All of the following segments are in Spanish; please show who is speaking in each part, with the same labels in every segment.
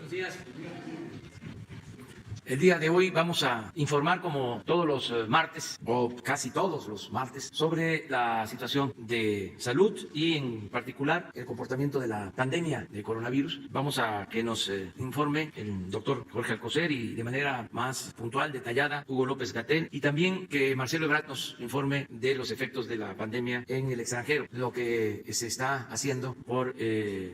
Speaker 1: Buenos días. El día de hoy vamos a informar, como todos los martes, o casi todos los martes, sobre la situación de salud y en particular el comportamiento de la pandemia de coronavirus. Vamos a que nos informe el doctor Jorge Alcocer y de manera más puntual, detallada, Hugo López-Gatell, y también que Marcelo Ebrard nos informe de los efectos de la pandemia en el extranjero, lo que se está haciendo por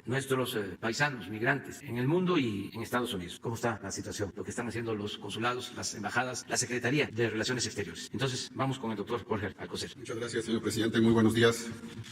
Speaker 1: nuestros paisanos migrantes en el mundo y en Estados Unidos. ¿Cómo está la situación? Lo que están haciendo los consulados, las embajadas, la Secretaría de Relaciones Exteriores. Entonces, vamos con el doctor Jorge Alcocer.
Speaker 2: Muchas gracias, señor presidente. Muy buenos días.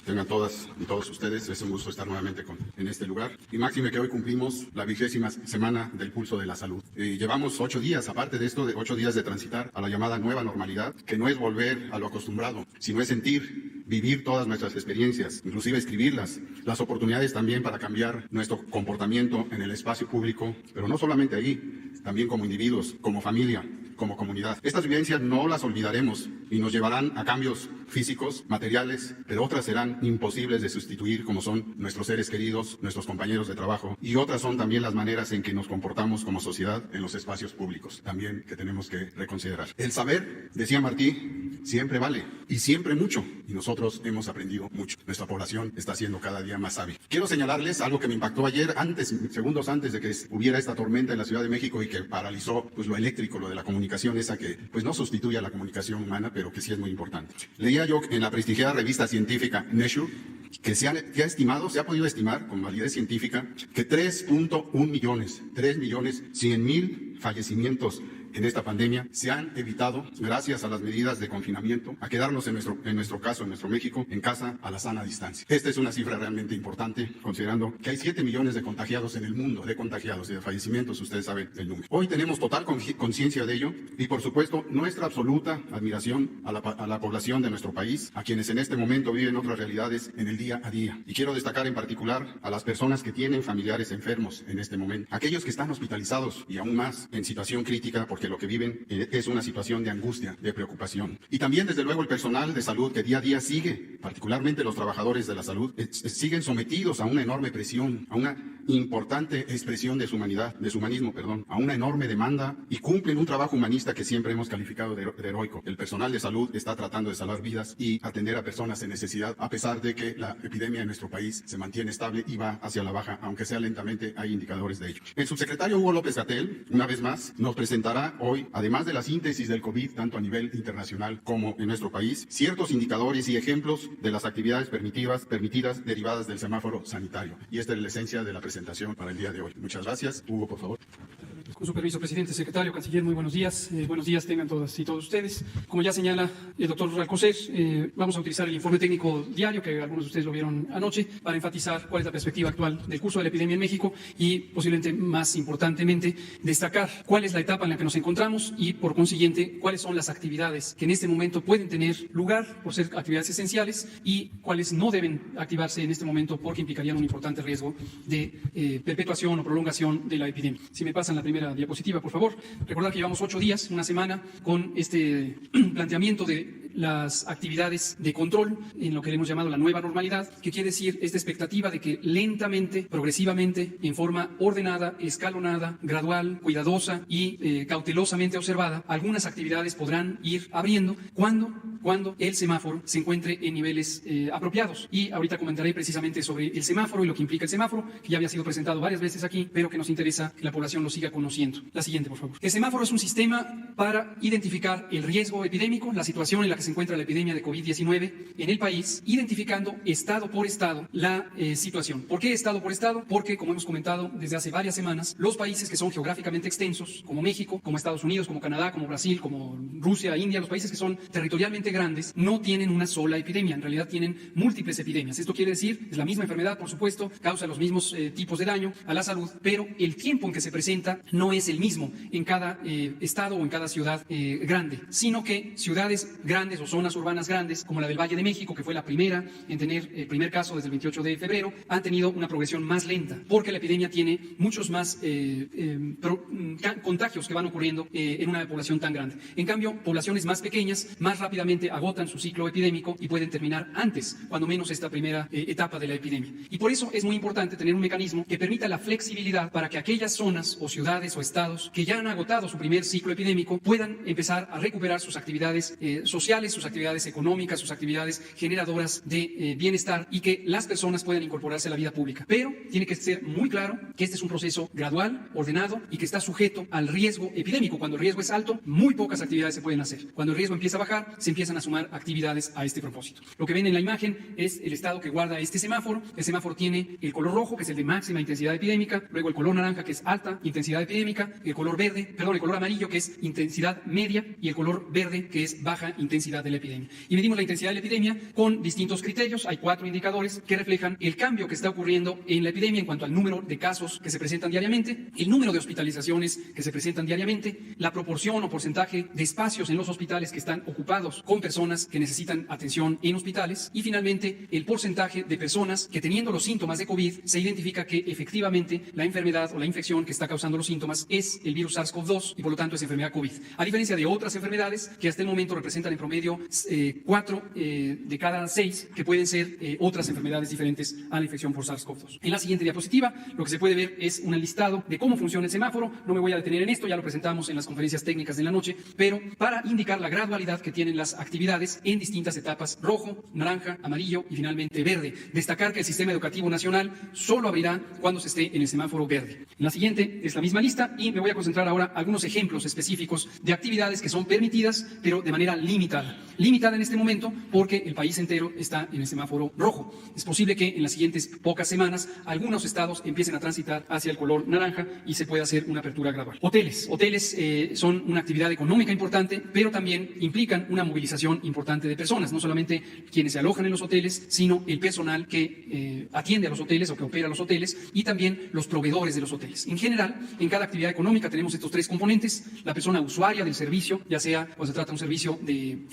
Speaker 2: Tengan todas y todos ustedes. Es un gusto estar nuevamente en este lugar. Y máxime que hoy cumplimos la 20ª semana del pulso de la salud. Llevamos 8 días, aparte de esto, de 8 días de transitar a la llamada nueva normalidad, que no es volver a lo acostumbrado, sino es sentir, vivir todas nuestras experiencias, inclusive escribirlas, las oportunidades también para cambiar nuestro comportamiento en el espacio público, pero no solamente ahí, también como individuos, como familia, como comunidad. Estas vivencias no las olvidaremos y nos llevarán a cambios físicos, materiales, pero otras serán imposibles de sustituir, como son nuestros seres queridos, nuestros compañeros de trabajo, y otras son también las maneras en que nos comportamos como sociedad en los espacios públicos, también que tenemos que reconsiderar. El saber, decía Martí, siempre vale y siempre mucho, y nosotros hemos aprendido mucho. Nuestra población está siendo cada día más sabia. Quiero señalarles algo que me impactó ayer, segundos antes de que hubiera esta tormenta en la Ciudad de México y que paralizó pues lo eléctrico, lo de la comunicación esa que pues no sustituye a la comunicación humana, pero que sí es muy importante. Leía yo en la prestigiada revista científica Nature que se ha podido estimar con validez científica que 3.1 millones, 3.100.000 fallecimientos en esta pandemia se han evitado gracias a las medidas de confinamiento, a quedarnos en nuestro caso, en nuestro México, en casa a la sana distancia. Esta es una cifra realmente importante, considerando que hay 7 millones de contagiados en el mundo, de contagiados y de fallecimientos, ustedes saben el número. Hoy tenemos total conciencia de ello y, por supuesto, nuestra absoluta admiración a la población de nuestro país, a quienes en este momento viven otras realidades en el día a día. Y quiero destacar en particular a las personas que tienen familiares enfermos en este momento, aquellos que están hospitalizados y aún más en situación crítica porque lo que viven es una situación de angustia, de preocupación. Y también, desde luego, el personal de salud que día a día sigue, particularmente los trabajadores de la salud, siguen sometidos a una enorme presión, a una importante expresión de su humanismo, a una enorme demanda y cumplen un trabajo humanista que siempre hemos calificado de heroico. El personal de salud está tratando de salvar vidas y atender a personas en necesidad, a pesar de que la epidemia en nuestro país se mantiene estable y va hacia la baja, aunque sea lentamente, hay indicadores de ello. El subsecretario Hugo López-Gatell, una vez más, nos presentará hoy, además de la síntesis del COVID, tanto a nivel internacional como en nuestro país, ciertos indicadores y ejemplos de las actividades permitidas derivadas del semáforo sanitario. Y esta es la esencia de la presentación para el día de hoy. Muchas gracias. Hugo, por favor.
Speaker 3: Con su permiso, presidente, secretario, canciller, muy buenos días. Buenos días tengan todas y todos ustedes. Como ya señala el doctor Alcocer, vamos a utilizar el informe técnico diario, que algunos de ustedes lo vieron anoche, para enfatizar cuál es la perspectiva actual del curso de la epidemia en México y, posiblemente más importantemente, destacar cuál es la etapa en la que nos encontramos y, por consiguiente, cuáles son las actividades que en este momento pueden tener lugar por ser actividades esenciales y cuáles no deben activarse en este momento porque implicarían un importante riesgo de perpetuación o prolongación de la epidemia. Si me pasan la primera diapositiva, por favor. Recordar que llevamos 8 días, una semana, con este planteamiento de las actividades de control en lo que hemos llamado la nueva normalidad, que quiere decir esta expectativa de que lentamente, progresivamente, en forma ordenada, escalonada, gradual, cuidadosa y cautelosamente observada, algunas actividades podrán ir abriendo cuando el semáforo se encuentre en niveles apropiados. Y ahorita comentaré precisamente sobre el semáforo y lo que implica el semáforo, que ya había sido presentado varias veces aquí, pero que nos interesa que la población lo siga conociendo. La siguiente, por favor. El semáforo es un sistema para identificar el riesgo epidémico, la situación en la que se encuentra la epidemia de COVID-19 en el país, identificando estado por estado la situación. ¿Por qué estado por estado? Porque, como hemos comentado desde hace varias semanas, los países que son geográficamente extensos, como México, como Estados Unidos, como Canadá, como Brasil, como Rusia, India, los países que son territorialmente grandes, no tienen una sola epidemia, en realidad tienen múltiples epidemias. Esto quiere decir, es la misma enfermedad, por supuesto, causa los mismos tipos de daño a la salud, pero el tiempo en que se presenta no es el mismo en cada estado o en cada ciudad grande, sino que ciudades grandes grandes o zonas urbanas grandes, como la del Valle de México, que fue la primera en tener el primer caso desde el 28 de febrero, han tenido una progresión más lenta, porque la epidemia tiene muchos más contagios que van ocurriendo en una población tan grande. En cambio, poblaciones más pequeñas más rápidamente agotan su ciclo epidémico y pueden terminar antes, cuando menos esta primera etapa de la epidemia. Y por eso es muy importante tener un mecanismo que permita la flexibilidad para que aquellas zonas o ciudades o estados que ya han agotado su primer ciclo epidémico puedan empezar a recuperar sus actividades sociales, sus actividades económicas, sus actividades generadoras de bienestar, y que las personas puedan incorporarse a la vida pública. Pero tiene que ser muy claro que este es un proceso gradual, ordenado y que está sujeto al riesgo epidémico. Cuando el riesgo es alto, muy pocas actividades se pueden hacer. Cuando el riesgo empieza a bajar, se empiezan a sumar actividades a este propósito. Lo que ven en la imagen es el estado que guarda este semáforo. El semáforo tiene el color rojo, que es el de máxima intensidad epidémica, luego el color naranja, que es alta intensidad epidémica, el color amarillo, que es intensidad media, y el color verde, que es baja intensidad de la epidemia. Y medimos la intensidad de la epidemia con distintos criterios. Hay 4 indicadores que reflejan el cambio que está ocurriendo en la epidemia en cuanto al número de casos que se presentan diariamente, el número de hospitalizaciones que se presentan diariamente, la proporción o porcentaje de espacios en los hospitales que están ocupados con personas que necesitan atención en hospitales, y finalmente el porcentaje de personas que, teniendo los síntomas de COVID, se identifica que efectivamente la enfermedad o la infección que está causando los síntomas es el virus SARS-CoV-2 y por lo tanto es enfermedad COVID. A diferencia de otras enfermedades que hasta el momento representan en promedio 4 de cada 6 que pueden ser otras enfermedades diferentes a la infección por SARS-CoV-2. En la siguiente diapositiva lo que se puede ver es un listado de cómo funciona el semáforo. No me voy a detener en esto, ya lo presentamos en las conferencias técnicas de la noche, pero para indicar la gradualidad que tienen las actividades en distintas etapas: rojo, naranja, amarillo y finalmente verde. Destacar que el sistema educativo nacional solo abrirá cuando se esté en el semáforo verde. En la siguiente es la misma lista y me voy a concentrar ahora algunos ejemplos específicos de actividades que son permitidas, pero de manera limitada. Limitada en este momento porque el país entero está en el semáforo rojo. Es posible que en las siguientes pocas semanas algunos estados empiecen a transitar hacia el color naranja y se pueda hacer una apertura gradual. Hoteles son una actividad económica importante, pero también implican una movilización importante de personas, no solamente quienes se alojan en los hoteles, sino el personal que atiende a los hoteles o que opera los hoteles, y también los proveedores de los hoteles. En general, en cada actividad económica tenemos estos 3 componentes: la persona usuaria del servicio, ya sea cuando se trata de un servicio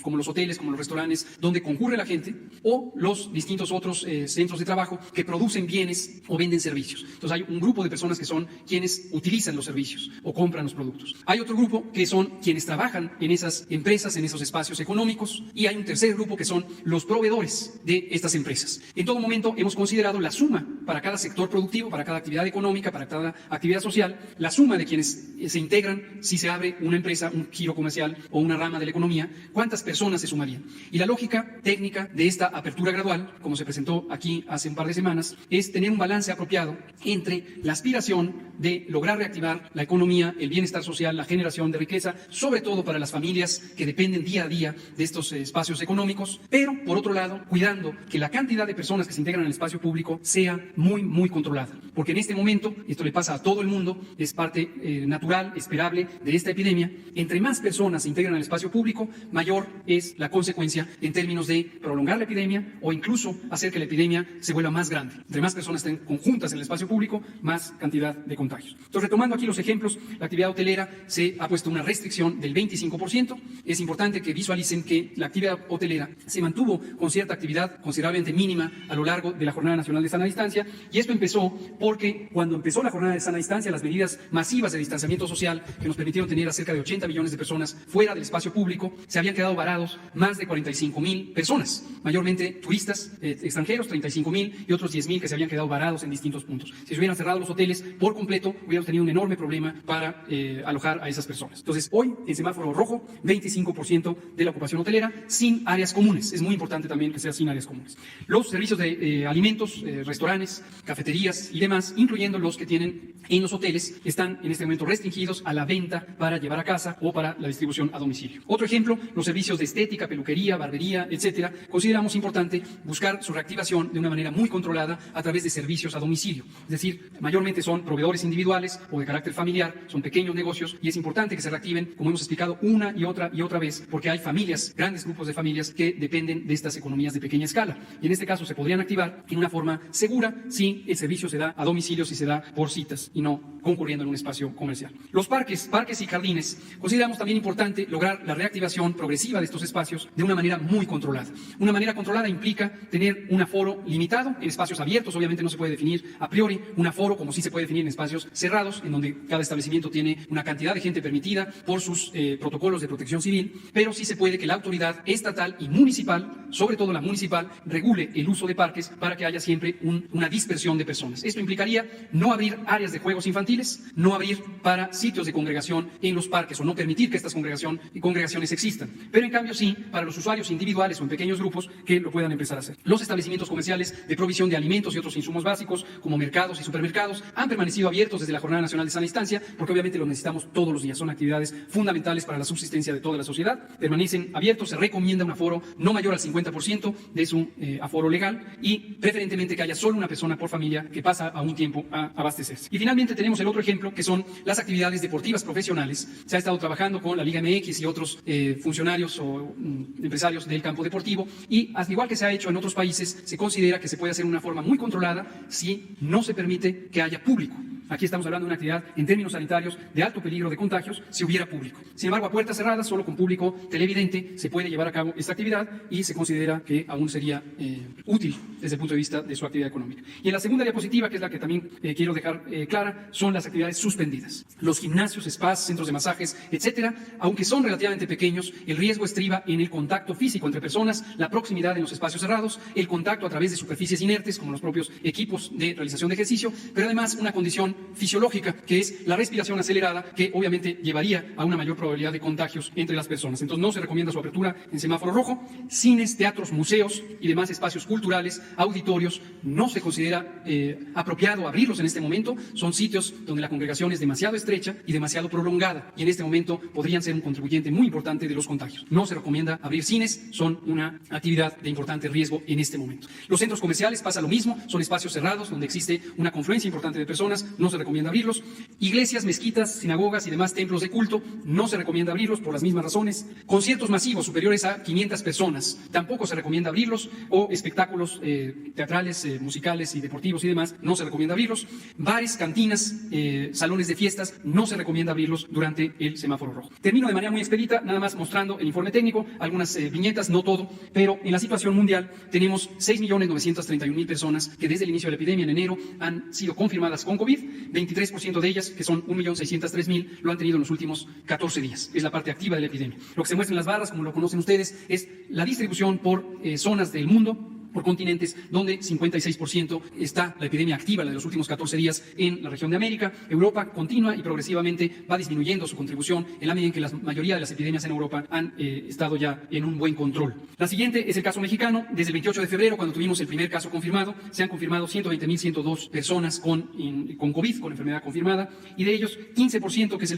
Speaker 3: como los hoteles, como los restaurantes, donde concurre la gente, o los distintos otros centros de trabajo que producen bienes o venden servicios. Entonces hay un grupo de personas que son quienes utilizan los servicios o compran los productos. Hay otro grupo que son quienes trabajan en esas empresas, en esos espacios económicos, y hay un tercer grupo que son los proveedores de estas empresas. En todo momento hemos considerado la suma para cada sector productivo, para cada actividad económica, para cada actividad social, la suma de quienes se integran si se abre una empresa, un giro comercial o una rama de la economía, cuántas personas se sumarían. Y la lógica técnica de esta apertura gradual, como se presentó aquí hace un par de semanas, es tener un balance apropiado entre la aspiración de lograr reactivar la economía, el bienestar social, la generación de riqueza, sobre todo para las familias que dependen día a día de estos espacios económicos, pero por otro lado, cuidando que la cantidad de personas que se integran al espacio público sea muy, muy controlada. Porque en este momento, esto le pasa a todo el mundo, es parte natural, esperable de esta epidemia. Entre más personas se integran al espacio público, mayor es la consecuencia en términos de prolongar la epidemia o incluso hacer que la epidemia se vuelva más grande. Entre más personas estén conjuntas en el espacio público, más cantidad de contagios. Entonces, retomando aquí los ejemplos, la actividad hotelera se ha puesto una restricción del 25%. Es importante que visualicen que la actividad hotelera se mantuvo con cierta actividad considerablemente mínima a lo largo de la Jornada Nacional de Sana Distancia, y esto empezó porque cuando empezó la Jornada de Sana Distancia, las medidas masivas de distanciamiento social que nos permitieron tener a cerca de 80 millones de personas fuera del espacio público, se habían quedado varados más de 45,000 personas, mayormente turistas extranjeros, 35,000, y otros 10,000 que se habían quedado varados en distintos puntos. Si se hubieran cerrado los hoteles por completo, hubiéramos tenido un enorme problema para alojar a esas personas. Entonces, hoy, en semáforo rojo, 25% de la ocupación hotelera sin áreas comunes. Es muy importante también que sea sin áreas comunes. Los servicios de alimentos, restaurantes, cafeterías y demás, incluyendo los que tienen en los hoteles, están en este momento restringidos a la venta para llevar a casa o para la distribución a domicilio. Otro ejemplo, los servicios de estética, peluquería, barbería, etcétera. Consideramos importante buscar su reactivación de una manera muy controlada a través de servicios a domicilio. Es decir, mayormente son proveedores individuales o de carácter familiar, son pequeños negocios, y es importante que se reactiven, como hemos explicado una y otra vez, porque hay familias, grandes grupos de familias que dependen de estas economías de pequeña escala. Y en este caso se podrían activar en una forma segura si el servicio se da a domicilio si se da por citas y no concurriendo en un espacio comercial. Los parques y jardines, consideramos también importante lograr la reactivación progresiva de estos espacios de una manera muy controlada. Una manera controlada implica tener un aforo limitado en espacios abiertos. Obviamente no se puede definir a priori un aforo como sí se puede definir en espacios cerrados, en donde cada establecimiento tiene una cantidad de gente permitida por sus protocolos de protección civil, pero sí se puede que la autoridad estatal y municipal, sobre todo la municipal, regule el uso de parques para que haya siempre una dispersión de personas. Esto implicaría no abrir áreas de juegos infantiles, no abrir para sitios de congregación en los parques o no permitir que estas congregaciones existan, pero en cambio sí para los usuarios individuales o en pequeños grupos que lo puedan empezar a hacer. Los establecimientos comerciales de provisión de alimentos y otros insumos básicos, como mercados y supermercados, han permanecido abiertos desde la Jornada Nacional de Sana Distancia, porque obviamente los necesitamos todos los días. Son actividades fundamentales para la subsistencia de toda la sociedad. Permanecen abiertos, se recomienda un aforo no mayor al 50% de su aforo legal y preferentemente que haya solo una persona por familia que pasa a un tiempo a abastecerse. Y finalmente tenemos el otro ejemplo, que son las actividades deportivas profesionales. Se ha estado trabajando con la Liga MX y otros funcionarios o empresarios del campo deportivo y, al igual que se ha hecho en otros países, se considera que se puede hacer de una forma muy controlada si no se permite que haya público. Aquí estamos hablando de una actividad en términos sanitarios de alto peligro de contagios si hubiera público. Sin embargo, a puertas cerradas, solo con público televidente, se puede llevar a cabo esta actividad y se considera que aún sería útil desde el punto de vista de su actividad económica. Y en la segunda diapositiva, que es la que también quiero dejar clara, son las actividades suspendidas. Los gimnasios, spas, centros de masajes, etcétera, aunque son relativamente pequeños, el riesgo estriba en el contacto físico entre personas, la proximidad en los espacios cerrados, el contacto a través de superficies inertes, como los propios equipos de realización de ejercicio, pero además una condición fisiológica, que es la respiración acelerada, que obviamente llevaría a una mayor probabilidad de contagios entre las personas. Entonces no se recomienda su apertura en semáforo rojo. Cines, teatros, museos y demás espacios culturales, auditorios, no se considera apropiado abrirlos en este momento. Son sitios donde la congregación es demasiado estrecha y demasiado prolongada y en este momento podrían ser un contribuyente muy importante de los contagios. No se recomienda abrir cines, son una actividad de importante riesgo en este momento. Los centros comerciales pasa lo mismo, son espacios cerrados donde existe una confluencia importante de personas, no se recomienda abrirlos. Iglesias, mezquitas, sinagogas y demás templos de culto, no se recomienda abrirlos por las mismas razones. Conciertos masivos superiores a 500 personas, tampoco se recomienda abrirlos, o espectáculos teatrales, musicales y deportivos y demás, no se recomienda abrirlos. Bares, cantinas, salones de fiestas, no se recomienda abrirlos durante el semáforo rojo. Termino de manera muy expedita, nada más mostrando el informe técnico, algunas viñetas, no todo, pero en la situación mundial tenemos 6.931.000 personas que desde el inicio de la epidemia en enero han sido confirmadas con COVID. 23% de ellas, que son 1.603.000, lo han tenido en los últimos 14 días. Es la parte activa de la epidemia. Lo que se muestra en las barras, como lo conocen ustedes, es la distribución por zonas del mundo, por continentes, donde 56% está la epidemia activa, la de los últimos 14 días en la región de América. Europa continua y progresivamente va disminuyendo su contribución en la medida en que la mayoría de las epidemias en Europa han estado ya en un buen control. La siguiente es el caso mexicano. Desde el 28 de febrero, cuando tuvimos el primer caso confirmado, se han confirmado 120.102 personas con COVID, con enfermedad confirmada, y de ellos 15%, que es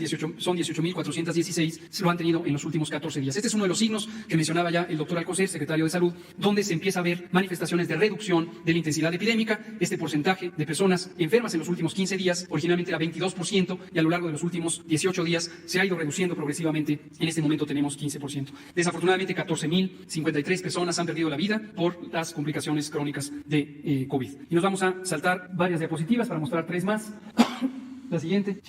Speaker 3: son 18.416, lo han tenido en los últimos 14 días. Este es uno de los signos que mencionaba ya el doctor Alcocer, secretario de Salud, donde se empieza a ver manifestaciones de reducción de la intensidad epidémica. Este porcentaje de personas enfermas en los últimos 15 días, originalmente era 22%, y a lo largo de los últimos 18 días se ha ido reduciendo progresivamente. En este momento tenemos 15%. Desafortunadamente, 14.053 personas han perdido la vida por las complicaciones crónicas de COVID. Y nos vamos a saltar varias diapositivas para mostrar tres más. La siguiente.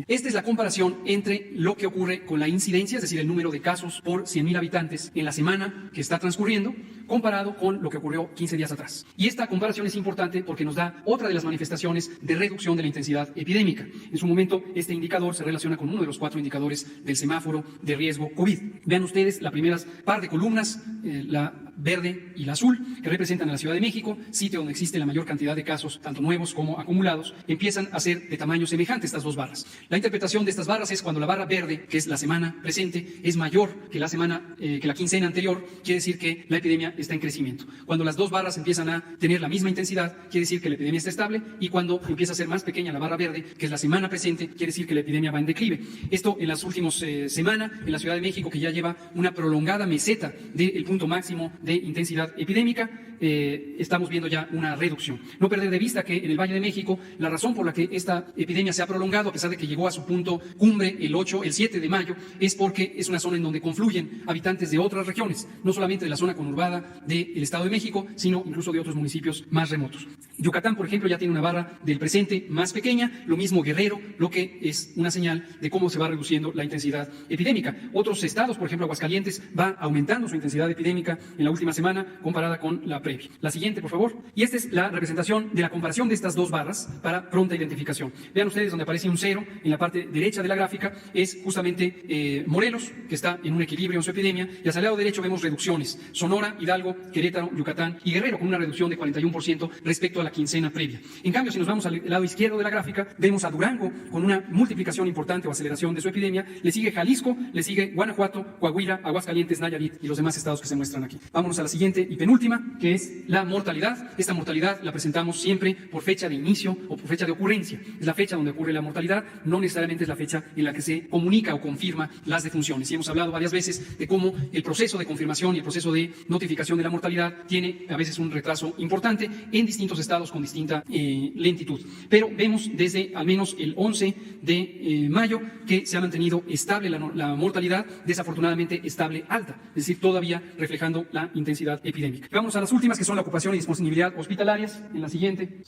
Speaker 3: Esta es la comparación entre lo que ocurre con la incidencia, es decir, el número de casos por 100.000 habitantes en la semana que está transcurriendo, comparado con lo que ocurrió 15 días atrás. Y esta comparación es importante porque nos da otra de las manifestaciones de reducción de la intensidad epidémica. En su momento, este indicador se relaciona con uno de los 4 indicadores del semáforo de riesgo COVID. Vean ustedes las primeras par de columnas, la verde y la azul, que representan a la Ciudad de México, sitio donde existe la mayor cantidad de casos, tanto nuevos como acumulados. Empiezan a ser de tamaño semejante estas dos barras. La interpretación de estas barras es cuando la barra verde, que es la semana presente, es mayor que la quincena anterior, quiere decir que la epidemia está en crecimiento. Cuando las dos barras empiezan a tener la misma intensidad, quiere decir que la epidemia está estable, y cuando empieza a ser más pequeña la barra verde, que es la semana presente, quiere decir que la epidemia va en declive. Esto en las últimas semanas, en la Ciudad de México, que ya lleva una prolongada meseta del punto máximo de intensidad epidémica, estamos viendo ya una reducción. No perder de vista que en el Valle de México la razón por la que esta epidemia se ha prolongado, a pesar de que llegó a su punto cumbre el 7 de mayo, es porque es una zona en donde confluyen habitantes de otras regiones, no solamente de la zona conurbada del Estado de México, sino incluso de otros municipios más remotos. Yucatán, por ejemplo, ya tiene una barra del presente más pequeña, lo mismo Guerrero, lo que es una señal de cómo se va reduciendo la intensidad epidémica. Otros estados, por ejemplo, Aguascalientes, va aumentando su intensidad epidémica en la última semana comparada con la previa. La siguiente, por favor. Y esta es la representación de la comparación de estas dos barras para pronta identificación. Vean ustedes donde aparece un 0 en la parte derecha de la gráfica, es justamente Morelos, que está en un equilibrio en su epidemia, y hacia el lado derecho vemos reducciones. Sonora, Hidalgo, Querétaro, Yucatán y Guerrero, con una reducción de 41% respecto a la quincena previa. En cambio, si nos vamos al lado izquierdo de la gráfica, vemos a Durango con una multiplicación importante o aceleración de su epidemia, le sigue Jalisco, le sigue Guanajuato, Coahuila, Aguascalientes, Nayarit y los demás estados que se muestran aquí. Vámonos a la siguiente y penúltima, que es la mortalidad. Esta mortalidad la presentamos siempre por fecha de inicio o por fecha de ocurrencia. Es la fecha donde ocurre la mortalidad, no necesariamente es la fecha en la que se comunica o confirma las defunciones. Y hemos hablado varias veces de cómo el proceso de confirmación y el proceso de notificación de la mortalidad tiene a veces un retraso importante en distintos estados con distinta lentitud. Pero vemos desde al menos el 11 de mayo que se ha mantenido estable la mortalidad, desafortunadamente estable alta, es decir, todavía reflejando la intensidad epidémica. Vamos a las últimas, que son la ocupación y disponibilidad hospitalarias. En la siguiente,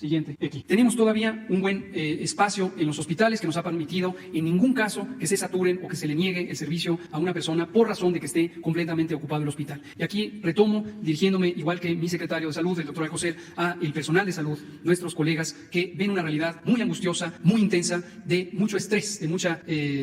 Speaker 3: aquí. Tenemos todavía un buen espacio en los hospitales que nos ha permitido en ningún caso que se saturen o que se le niegue el servicio a una persona por razón de que esté completamente ocupado el hospital. Y aquí retomo, dirigiéndome, igual que mi secretario de Salud, el doctor Alcocer, a el personal de salud, nuestros colegas que ven una realidad muy angustiosa, muy intensa, de mucho estrés, de mucha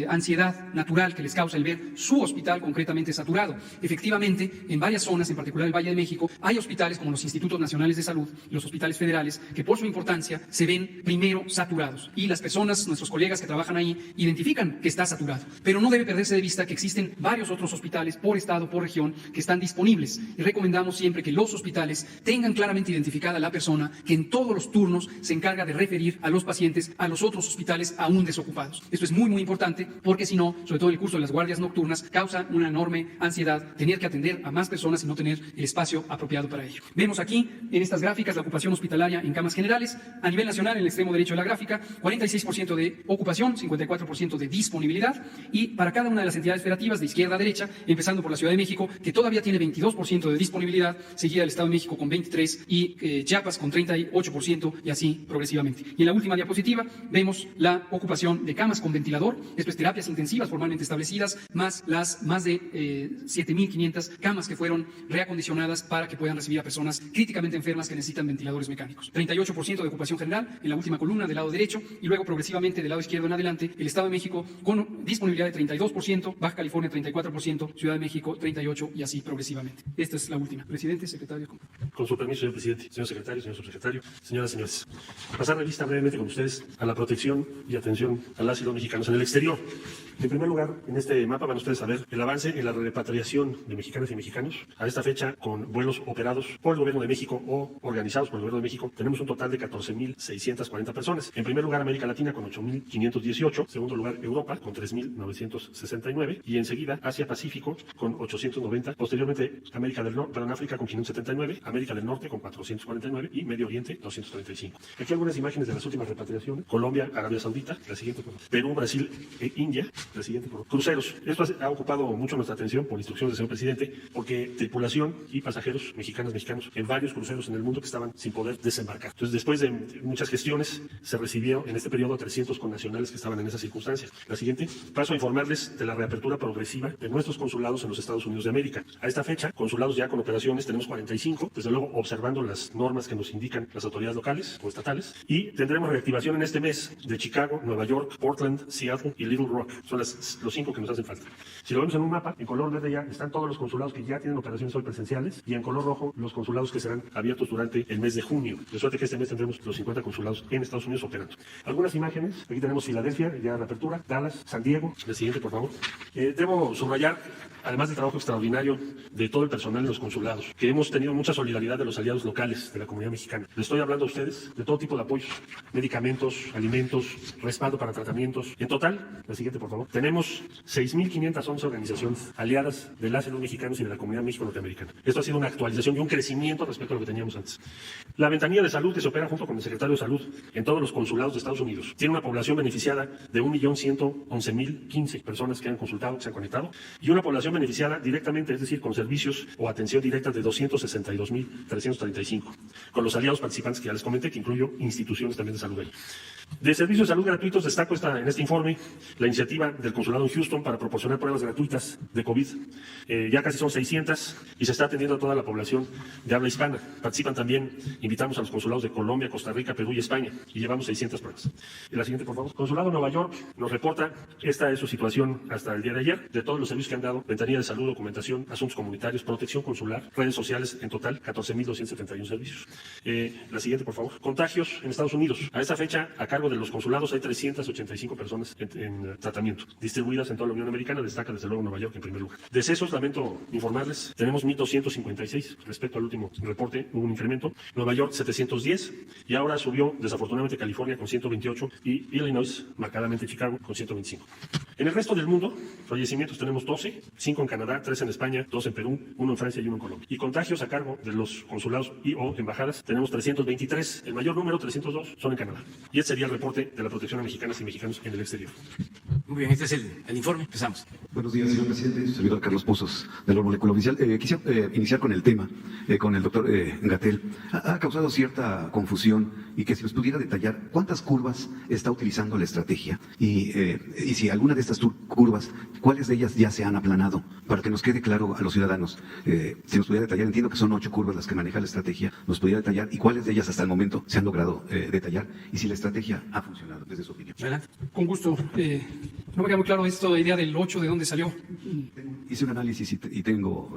Speaker 3: ansiedad natural que les causa el ver su hospital concretamente saturado. Efectivamente, en varias zonas, en particular el Valle de México, hay hospitales como los Institutos Nacionales de Salud y los hospitales federales que por su importancia se ven primero saturados. Y las personas, nuestros colegas que trabajan ahí, identifican que está saturado. Pero no debe perderse de vista que existen varios otros hospitales por estado, por región, que están disponibles. Y recomendamos siempre que los hospitales tengan claramente identificada la persona que en todos los turnos se encarga de referir a los pacientes a los otros hospitales aún desocupados. Esto es muy, muy importante porque si no, sobre todo en el curso de las guardias nocturnas, causa una enorme ansiedad tener que atender a más personas y no tener el espacio apropiado para ello. Vemos aquí en estas gráficas la ocupación hospitalaria en camas generales. A nivel nacional, en el extremo derecho de la gráfica, 46% de ocupación, 54% de disponibilidad, y para cada una de las entidades federativas de izquierda a derecha, empezando por la Ciudad de México, que todavía tiene 22% de disponibilidad, seguida del Estado de México con 23% y Chiapas con 38% y así progresivamente. Y en la última diapositiva vemos la ocupación de camas con ventilador, esto es terapias intensivas formalmente establecidas, más las más de 7.500 camas que fueron reacondicionadas para que puedan recibir a personas críticamente enfermas que necesitan ventiladores mecánicos. 38% de ocupación general en la última columna del lado derecho y luego progresivamente del lado izquierdo en adelante el Estado de México con disponibilidad de 32%, Baja California 34%, Ciudad de México 38% y así progresivamente. Esta es la última. Presidente, secretario.
Speaker 4: Con su permiso, señor presidente, señor secretario, señor subsecretario, señoras y señores. Pasar revista brevemente con ustedes a la protección y atención a las y los mexicanos en el exterior. En primer lugar, en este mapa van ustedes a ver el avance en la repatriación de mexicanas y mexicanos. A esta fecha, con vuelos operados por el Gobierno de México o organizados por el Gobierno de México, tenemos un total de 14.640 personas. En primer lugar, América Latina con 8.518. Segundo lugar, Europa con 3.969. Y enseguida, Asia-Pacífico con 890. Posteriormente, África con 579. América del Norte con 449. Y Medio Oriente, 235. Aquí algunas imágenes de las últimas repatriaciones. Colombia, Arabia Saudita, la siguiente, Perú, Brasil e India. La siguiente, cruceros. Esto ha ocupado mucho nuestra atención por instrucciones del señor presidente, porque tripulación y pasajeros mexicanos en varios cruceros en el mundo que estaban sin poder desembarcar. Entonces, después de muchas gestiones, se recibió en este periodo a 300 connacionales que estaban en esas circunstancias. La siguiente, paso a informarles de la reapertura progresiva de nuestros consulados en los Estados Unidos de América. A esta fecha, consulados ya con operaciones, tenemos 45, desde luego observando las normas que nos indican las autoridades locales o estatales, y tendremos reactivación en este mes de Chicago, Nueva York, Portland, Seattle y Little Rock. Son los 5 que nos hacen falta. Si lo vemos en un mapa, en color verde ya están todos los consulados que ya tienen operaciones hoy presenciales y en color rojo los consulados que serán abiertos durante el mes de junio. De suerte que este mes tendremos los 50 consulados en Estados Unidos operando. Algunas imágenes, aquí tenemos Filadelfia, ya la apertura, Dallas, San Diego. La siguiente, por favor. Debo subrayar, además del trabajo extraordinario de todo el personal de los consulados, que hemos tenido mucha solidaridad de los aliados locales de la comunidad mexicana. Les estoy hablando a ustedes de todo tipo de apoyos, medicamentos, alimentos, respaldo para tratamientos. En total, la siguiente, por favor, tenemos 6.511 organizaciones aliadas de las y los mexicanos y de la comunidad México-Norteamericana. Americana. Esto ha sido una actualización y un crecimiento respecto a lo que teníamos antes. La ventanilla de salud que se opera junto con el secretario de Salud en todos los consulados de Estados Unidos tiene una población beneficiada de 1.111.015 personas que han consultado, que se han conectado, y una población beneficiada directamente, es decir, con servicios o atención directa de 262.335, con los aliados participantes que ya les comenté, que incluyo instituciones también de salud ahí. De servicios de salud gratuitos destaco en este informe la iniciativa del consulado en Houston para proporcionar pruebas gratuitas de COVID. Ya casi son 600 y se está atendiendo a toda la población de habla hispana. Participan también, invitamos a los consulados de Colombia, Costa Rica, Perú y España y llevamos 600 pruebas. La siguiente, por favor. Consulado de Nueva York nos reporta, esta es su situación hasta el día de ayer, de todos los servicios que han dado: ventanilla de salud, documentación, asuntos comunitarios, protección consular, redes sociales, en total 14.271 servicios. La siguiente, por favor. Contagios en Estados Unidos. A esta fecha, a cargo de los consulados hay 385 personas en tratamiento, distribuidas en toda la Unión Americana. Destaca desde luego Nueva York en primer lugar. Decesos, lamento informarles, tenemos 1.256 respecto al último reporte, hubo un incremento. Nueva York 710 y ahora subió desafortunadamente California con 128 y Illinois, marcadamente Chicago, con 125. En el resto del mundo, fallecimientos tenemos 12, 5 en Canadá, 3 en España, 2 en Perú, 1 en Francia y 1 en Colombia. Y contagios a cargo de los consulados y o embajadas tenemos 323, el mayor número, 302, son en Canadá. Y este sería el reporte de la protección a mexicanas y mexicanos en el exterior.
Speaker 1: Muy bien, este es el informe. Empezamos.
Speaker 5: Buenos días, señor presidente. Servidor Carlos Pozos, del Molécula Oficial. Quisiera iniciar con el tema, con el doctor Gatell. Ha causado cierta confusión y que si nos pudiera detallar cuántas curvas está utilizando la estrategia y si alguna de estas curvas, cuáles de ellas ya se han aplanado, para que nos quede claro a los ciudadanos. Si nos pudiera detallar, entiendo que son 8 curvas las que maneja la estrategia, nos pudiera detallar y cuáles de ellas hasta el momento se han logrado detallar y si la estrategia ha funcionado, desde su opinión.
Speaker 1: Adelante.
Speaker 3: Con gusto. No me queda muy claro esta idea del 8, ¿de dónde salió?
Speaker 5: Hice un análisis y tengo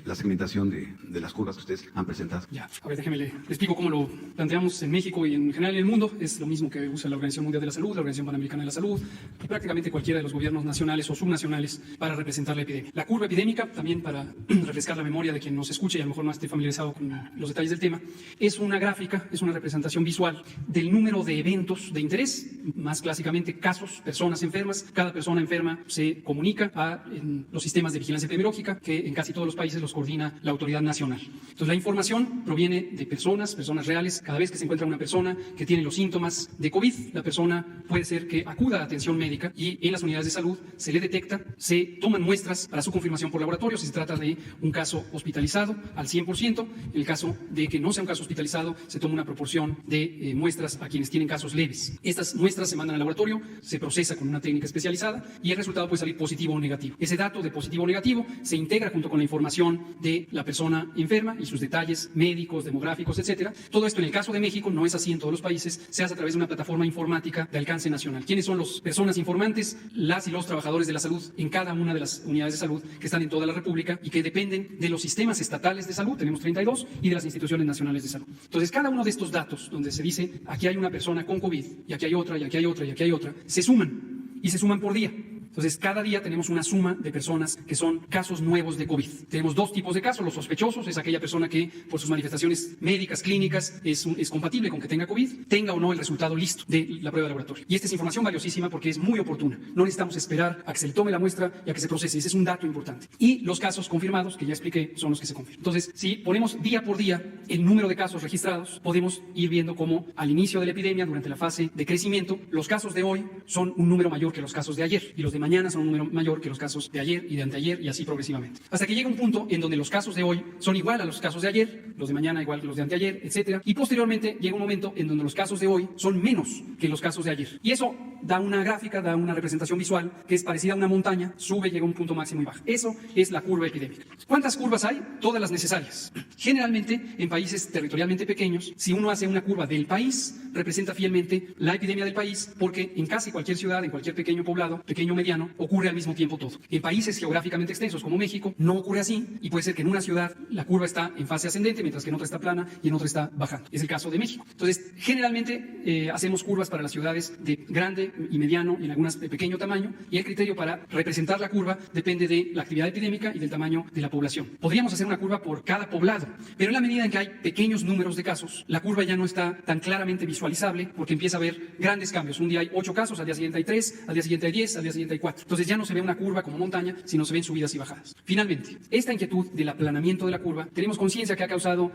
Speaker 5: la segmentación de las curvas que ustedes han presentado.
Speaker 3: Ya, a ver, déjeme le explico cómo lo planteamos en México y en general en el mundo. Es lo mismo que usa la Organización Mundial de la Salud, la Organización Panamericana de la Salud y prácticamente cualquiera de los gobiernos nacionales o subnacionales para representar la epidemia. La curva epidémica, también para refrescar la memoria de quien nos escuche y a lo mejor no esté familiarizado con los detalles del tema, es una gráfica, es una representación visual del número de eventos de interés, más clásicamente casos, personas enfermas. Cada persona enferma se comunica a los sistemas de vigilancia epidemiológica que en casi todos los países los coordina la autoridad nacional. Entonces la información proviene de personas reales. Cada vez que se encuentra una persona que tiene los síntomas de COVID, la persona puede ser que acuda a atención médica y en las unidades de salud se le detecta, se toman muestras para su confirmación por laboratorio si se trata de un caso hospitalizado al 100%. En el caso de que no sea un caso hospitalizado, se toma una proporción de muestras a quienes tienen casos leves. Estas muestras se mandan al laboratorio, se procesa con una técnica especializada y el resultado puede salir positivo o negativo. Ese dato de positivo o negativo se integra junto con la información de la persona enferma y sus detalles médicos, demográficos, etcétera. Todo esto en el caso de México, no es así en todos los países, se hace a través de una plataforma informática de alcance nacional. ¿Quiénes son las personas informantes? Las y los trabajadores de la salud en cada una de las unidades de salud que están en toda la República y que dependen de los sistemas estatales de salud, tenemos 32, y de las instituciones nacionales de salud. Entonces, cada uno de estos datos, donde se dice aquí hay una persona con COVID, y aquí hay otra, y aquí hay otra, y aquí hay otra, se suman, y se suman por día. Entonces, cada día tenemos una suma de personas que son casos nuevos de COVID. Tenemos 2 tipos de casos. Los sospechosos es aquella persona que, por sus manifestaciones médicas, clínicas, es compatible con que tenga COVID, tenga o no el resultado listo de la prueba de laboratorio. Y esta es información valiosísima porque es muy oportuna. No necesitamos esperar a que se le tome la muestra y a que se procese. Ese es un dato importante. Y los casos confirmados, que ya expliqué, son los que se confirman. Entonces, si ponemos día por día el número de casos registrados, podemos ir viendo cómo al inicio de la epidemia, durante la fase de crecimiento, los casos de hoy son un número mayor que los casos de ayer y los de mañana son un número mayor que los casos de ayer y de anteayer y así progresivamente. Hasta que llega un punto en donde los casos de hoy son igual a los casos de ayer, los de mañana igual que los de anteayer, etcétera. Y posteriormente llega un momento en donde los casos de hoy son menos que los casos de ayer. Y eso da una gráfica, da una representación visual que es parecida a una montaña, sube, llega a un punto máximo y baja. Eso es la curva epidémica. ¿Cuántas curvas hay? Todas las necesarias. Generalmente, en países territorialmente pequeños, si uno hace una curva del país, representa fielmente la epidemia del país, porque en casi cualquier ciudad, en cualquier pequeño poblado, pequeño o mediano, ocurre al mismo tiempo todo. En países geográficamente extensos como México, no ocurre así y puede ser que en una ciudad la curva está en fase ascendente, mientras que en otra está plana y en otra está bajando. Es el caso de México. Entonces, generalmente hacemos curvas para las ciudades de grande, y mediano, y en algunas de pequeño tamaño, y el criterio para representar la curva depende de la actividad epidémica y del tamaño de la población. Podríamos hacer una curva por cada poblado, pero en la medida en que hay pequeños números de casos, la curva ya no está tan claramente visualizable porque empieza a haber grandes cambios. Un día hay 8 casos, al día siguiente hay 3, al día siguiente hay 10, al día siguiente hay 4. Entonces ya no se ve una curva como montaña, sino se ven subidas y bajadas. Finalmente, esta inquietud del aplanamiento de la curva, tenemos conciencia que ha causado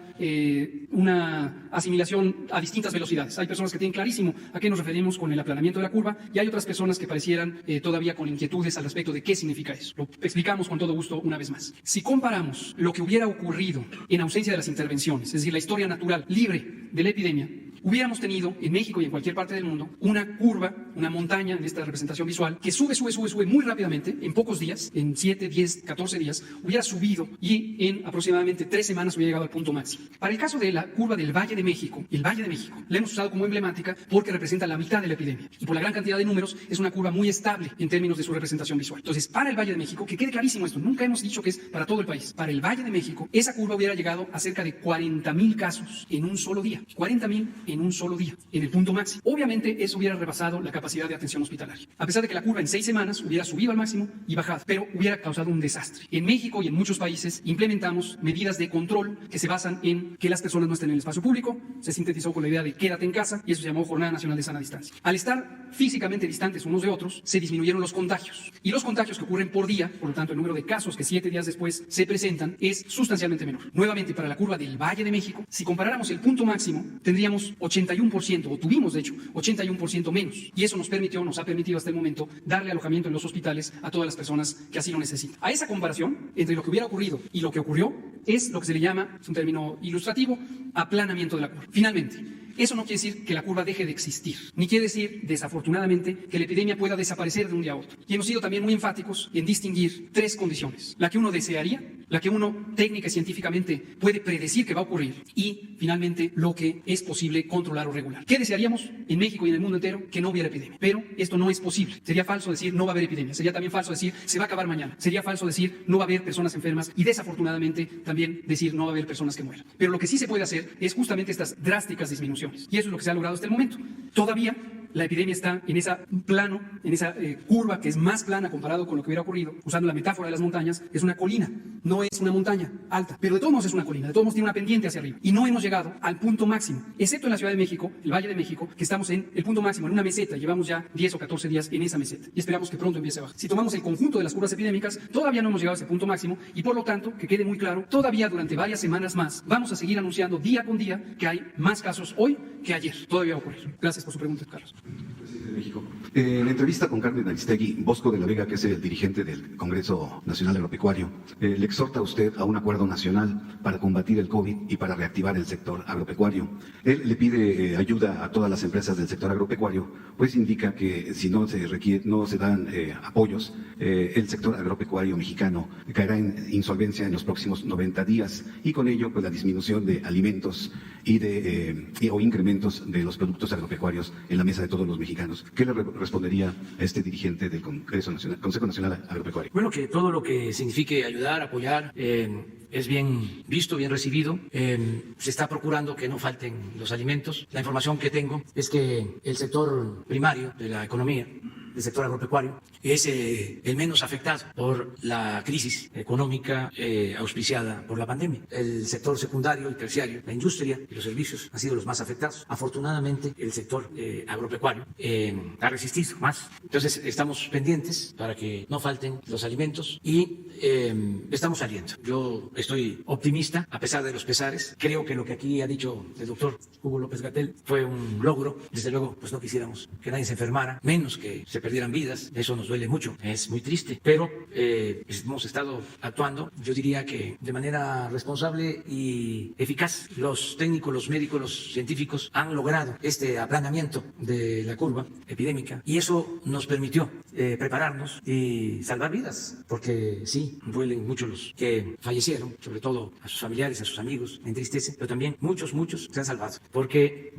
Speaker 3: una asimilación a distintas velocidades. Hay personas que tienen clarísimo a qué nos referimos con el aplanamiento de la curva y hay otras personas que parecieran todavía con inquietudes al respecto de qué significa eso. Lo explicamos con todo gusto una vez más. Si comparamos lo que hubiera ocurrido en ausencia de las intervenciones, es decir, la historia natural libre de la epidemia, hubiéramos tenido en México y en cualquier parte del mundo una curva, una montaña en esta representación visual que sube muy rápidamente, en pocos días, en 7, 10, 14 días, hubiera subido y en aproximadamente 3 semanas hubiera llegado al punto máximo. Para el caso de la curva del Valle de México, el Valle de México, la hemos usado como emblemática porque representa la mitad de la epidemia y por la gran cantidad de números es una curva muy estable en términos de su representación visual. Entonces, para el Valle de México, que quede clarísimo esto, nunca hemos dicho que es para todo el país. Para el Valle de México, esa curva hubiera llegado a cerca de 40,000 casos en un solo día. 40,000 en un solo día, en el punto máximo. Obviamente, eso hubiera rebasado la capacidad de atención hospitalaria. A pesar de que la curva en 6 semanas hubiera subido al máximo y bajado, pero hubiera causado un desastre. En México y en muchos países implementamos medidas de control que se basan en que las personas no estén en el espacio público. Se sintetizó con la idea de quédate en casa y eso se llamó Jornada Nacional de Sana Distancia. Al estar físicamente distantes unos de otros, se disminuyeron los contagios. Y los contagios que ocurren por día, por lo tanto el número de casos que 7 días después se presentan es sustancialmente menor. Nuevamente, para la curva del Valle de México, si comparáramos el punto máximo, tendríamos 81%, o tuvimos de hecho 81% menos. Y eso nos ha permitido hasta el momento darle alojamiento en los hospitales a todas las personas que así lo necesitan. A esa comparación entre lo que hubiera ocurrido y lo que ocurrió es lo que se le llama, es un término ilustrativo, aplanamiento de la curva. Finalmente, eso no quiere decir que la curva deje de existir, ni quiere decir, desafortunadamente, que la epidemia pueda desaparecer de un día a otro. Y hemos sido también muy enfáticos en distinguir 3 condiciones: la que uno desearía, la que uno técnica y científicamente puede predecir que va a ocurrir y, finalmente, lo que es posible controlar o regular. ¿Qué desearíamos en México y en el mundo entero? Que no hubiera epidemia. Pero esto no es posible. Sería falso decir no va a haber epidemia. Sería también falso decir se va a acabar mañana. Sería falso decir no va a haber personas enfermas y, desafortunadamente, también decir no va a haber personas que mueran. Pero lo que sí se puede hacer es justamente estas drásticas disminuciones. Y eso es lo que se ha logrado hasta el momento. Todavía la epidemia está en ese plano, en esa curva que es más plana comparado con lo que hubiera ocurrido. Usando la metáfora de las montañas, es una colina, no es una montaña alta, pero de todos modos es una colina, de todos modos tiene una pendiente hacia arriba. Y no hemos llegado al punto máximo, excepto en la Ciudad de México, el Valle de México, que estamos en el punto máximo, en una meseta. Llevamos ya 10 o 14 días en esa meseta y esperamos que pronto empiece a bajar. Si tomamos el conjunto de las curvas epidémicas, todavía no hemos llegado a ese punto máximo y, por lo tanto, que quede muy claro, todavía durante varias semanas más vamos a seguir anunciando día con día que hay más casos hoy que ayer. Todavía va a ocurrir. Gracias por su pregunta, Carlos.
Speaker 5: En la entrevista con Carmen Aristegui, Bosco de la Vega, que es el dirigente del Congreso Nacional Agropecuario, le exhorta a usted a un acuerdo nacional para combatir el COVID y para reactivar el sector agropecuario. Él le pide ayuda a todas las empresas del sector agropecuario, pues indica que si no se dan apoyos, el sector agropecuario mexicano caerá en insolvencia en los próximos 90 días y con ello pues la disminución de alimentos o incrementos de los productos agropecuarios en la mesa de todos los mexicanos. ¿Qué le respondería a este dirigente del Consejo Nacional Agropecuario?
Speaker 1: Bueno, que todo lo que signifique ayudar, apoyar, es bien visto, bien recibido. Se está procurando que no falten los alimentos. La información que tengo es que el sector primario de la economía, el sector agropecuario, es el menos afectado por la crisis económica auspiciada por la pandemia. El sector secundario y terciario, la industria y los servicios han sido los más afectados. Afortunadamente, el sector agropecuario ha resistido más. Entonces, estamos pendientes para que no falten los alimentos y estamos saliendo. Yo estoy optimista, a pesar de los pesares. Creo que lo que aquí ha dicho el doctor Hugo López-Gatell fue un logro. Desde luego, pues no quisiéramos que nadie se enfermara, menos que se perdieran vidas. Eso nos duele mucho, es muy triste, pero hemos estado actuando, yo diría que de manera responsable y eficaz. Los técnicos, los médicos, los científicos han logrado este aplanamiento de la curva epidémica y eso nos permitió prepararnos y salvar vidas, porque sí, duelen mucho los que fallecieron, sobre todo a sus familiares, a sus amigos, me entristece, pero también muchos se han salvado, porque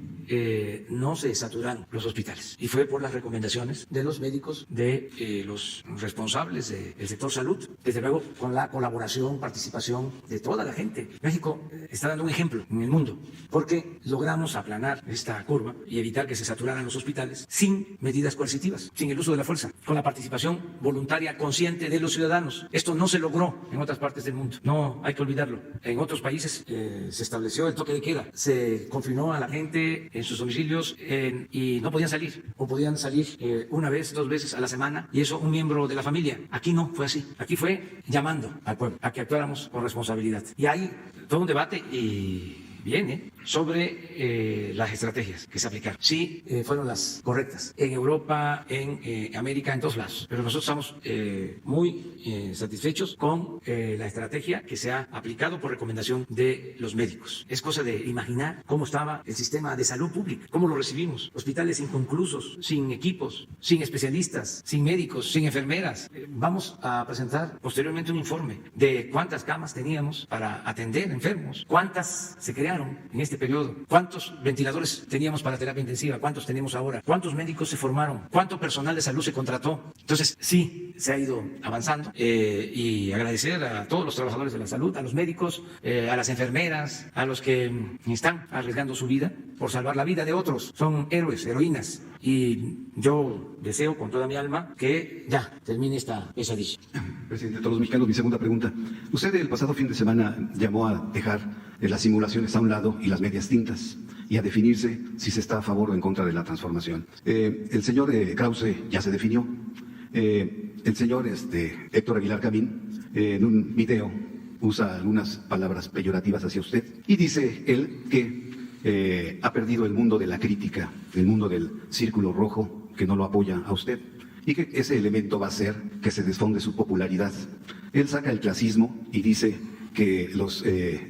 Speaker 1: no se saturaron los hospitales, y fue por las recomendaciones de los médicos, de los responsables del sector salud, desde luego con la colaboración, participación de toda la gente. México está dando un ejemplo en el mundo, porque logramos aplanar esta curva y evitar que se saturaran los hospitales sin medidas coercitivas, sin el uso de la fuerza, con la participación voluntaria consciente de los ciudadanos. Esto no se logró en otras partes del mundo, no hay que olvidarlo. En otros países se estableció el toque de queda, se confinó a la gente en sus domicilios y no podían salir, o podían salir una vez, 2 veces a la semana, y eso un miembro de la familia. Aquí no fue así, aquí fue llamando al pueblo a que actuáramos con responsabilidad. Y hay todo un debate y viene sobre las estrategias que se aplicaron. Sí, fueron las correctas en Europa, en América, en todos lados. Pero nosotros estamos muy satisfechos con la estrategia que se ha aplicado por recomendación de los médicos. Es cosa de imaginar cómo estaba el sistema de salud pública, cómo lo recibimos. Hospitales inconclusos, sin equipos, sin especialistas, sin médicos, sin enfermeras. Vamos a presentar posteriormente un informe de cuántas camas teníamos para atender enfermos, cuántas se crearon en este periodo, cuántos ventiladores teníamos para terapia intensiva, cuántos tenemos ahora, cuántos médicos se formaron, cuánto personal de salud se contrató. Entonces, sí, se ha ido avanzando y agradecer a todos los trabajadores de la salud, a los médicos, a las enfermeras, a los que están arriesgando su vida por salvar la vida de otros. Son héroes, heroínas, y yo deseo con toda mi alma que ya termine esta pesadilla.
Speaker 5: Presidente de todos los mexicanos, mi segunda pregunta. Usted el pasado fin de semana llamó a dejar las simulaciones a un lado y las medias tintas, y a definirse si se está a favor o en contra de la transformación. El señor Krause ya se definió. El señor Héctor Aguilar Camín, en un video, usa algunas palabras peyorativas hacia usted y dice él que ha perdido el mundo de la crítica, el mundo del círculo rojo, que no lo apoya a usted, y que ese elemento va a hacer que se desfonde su popularidad. Él saca el clasismo y dice que los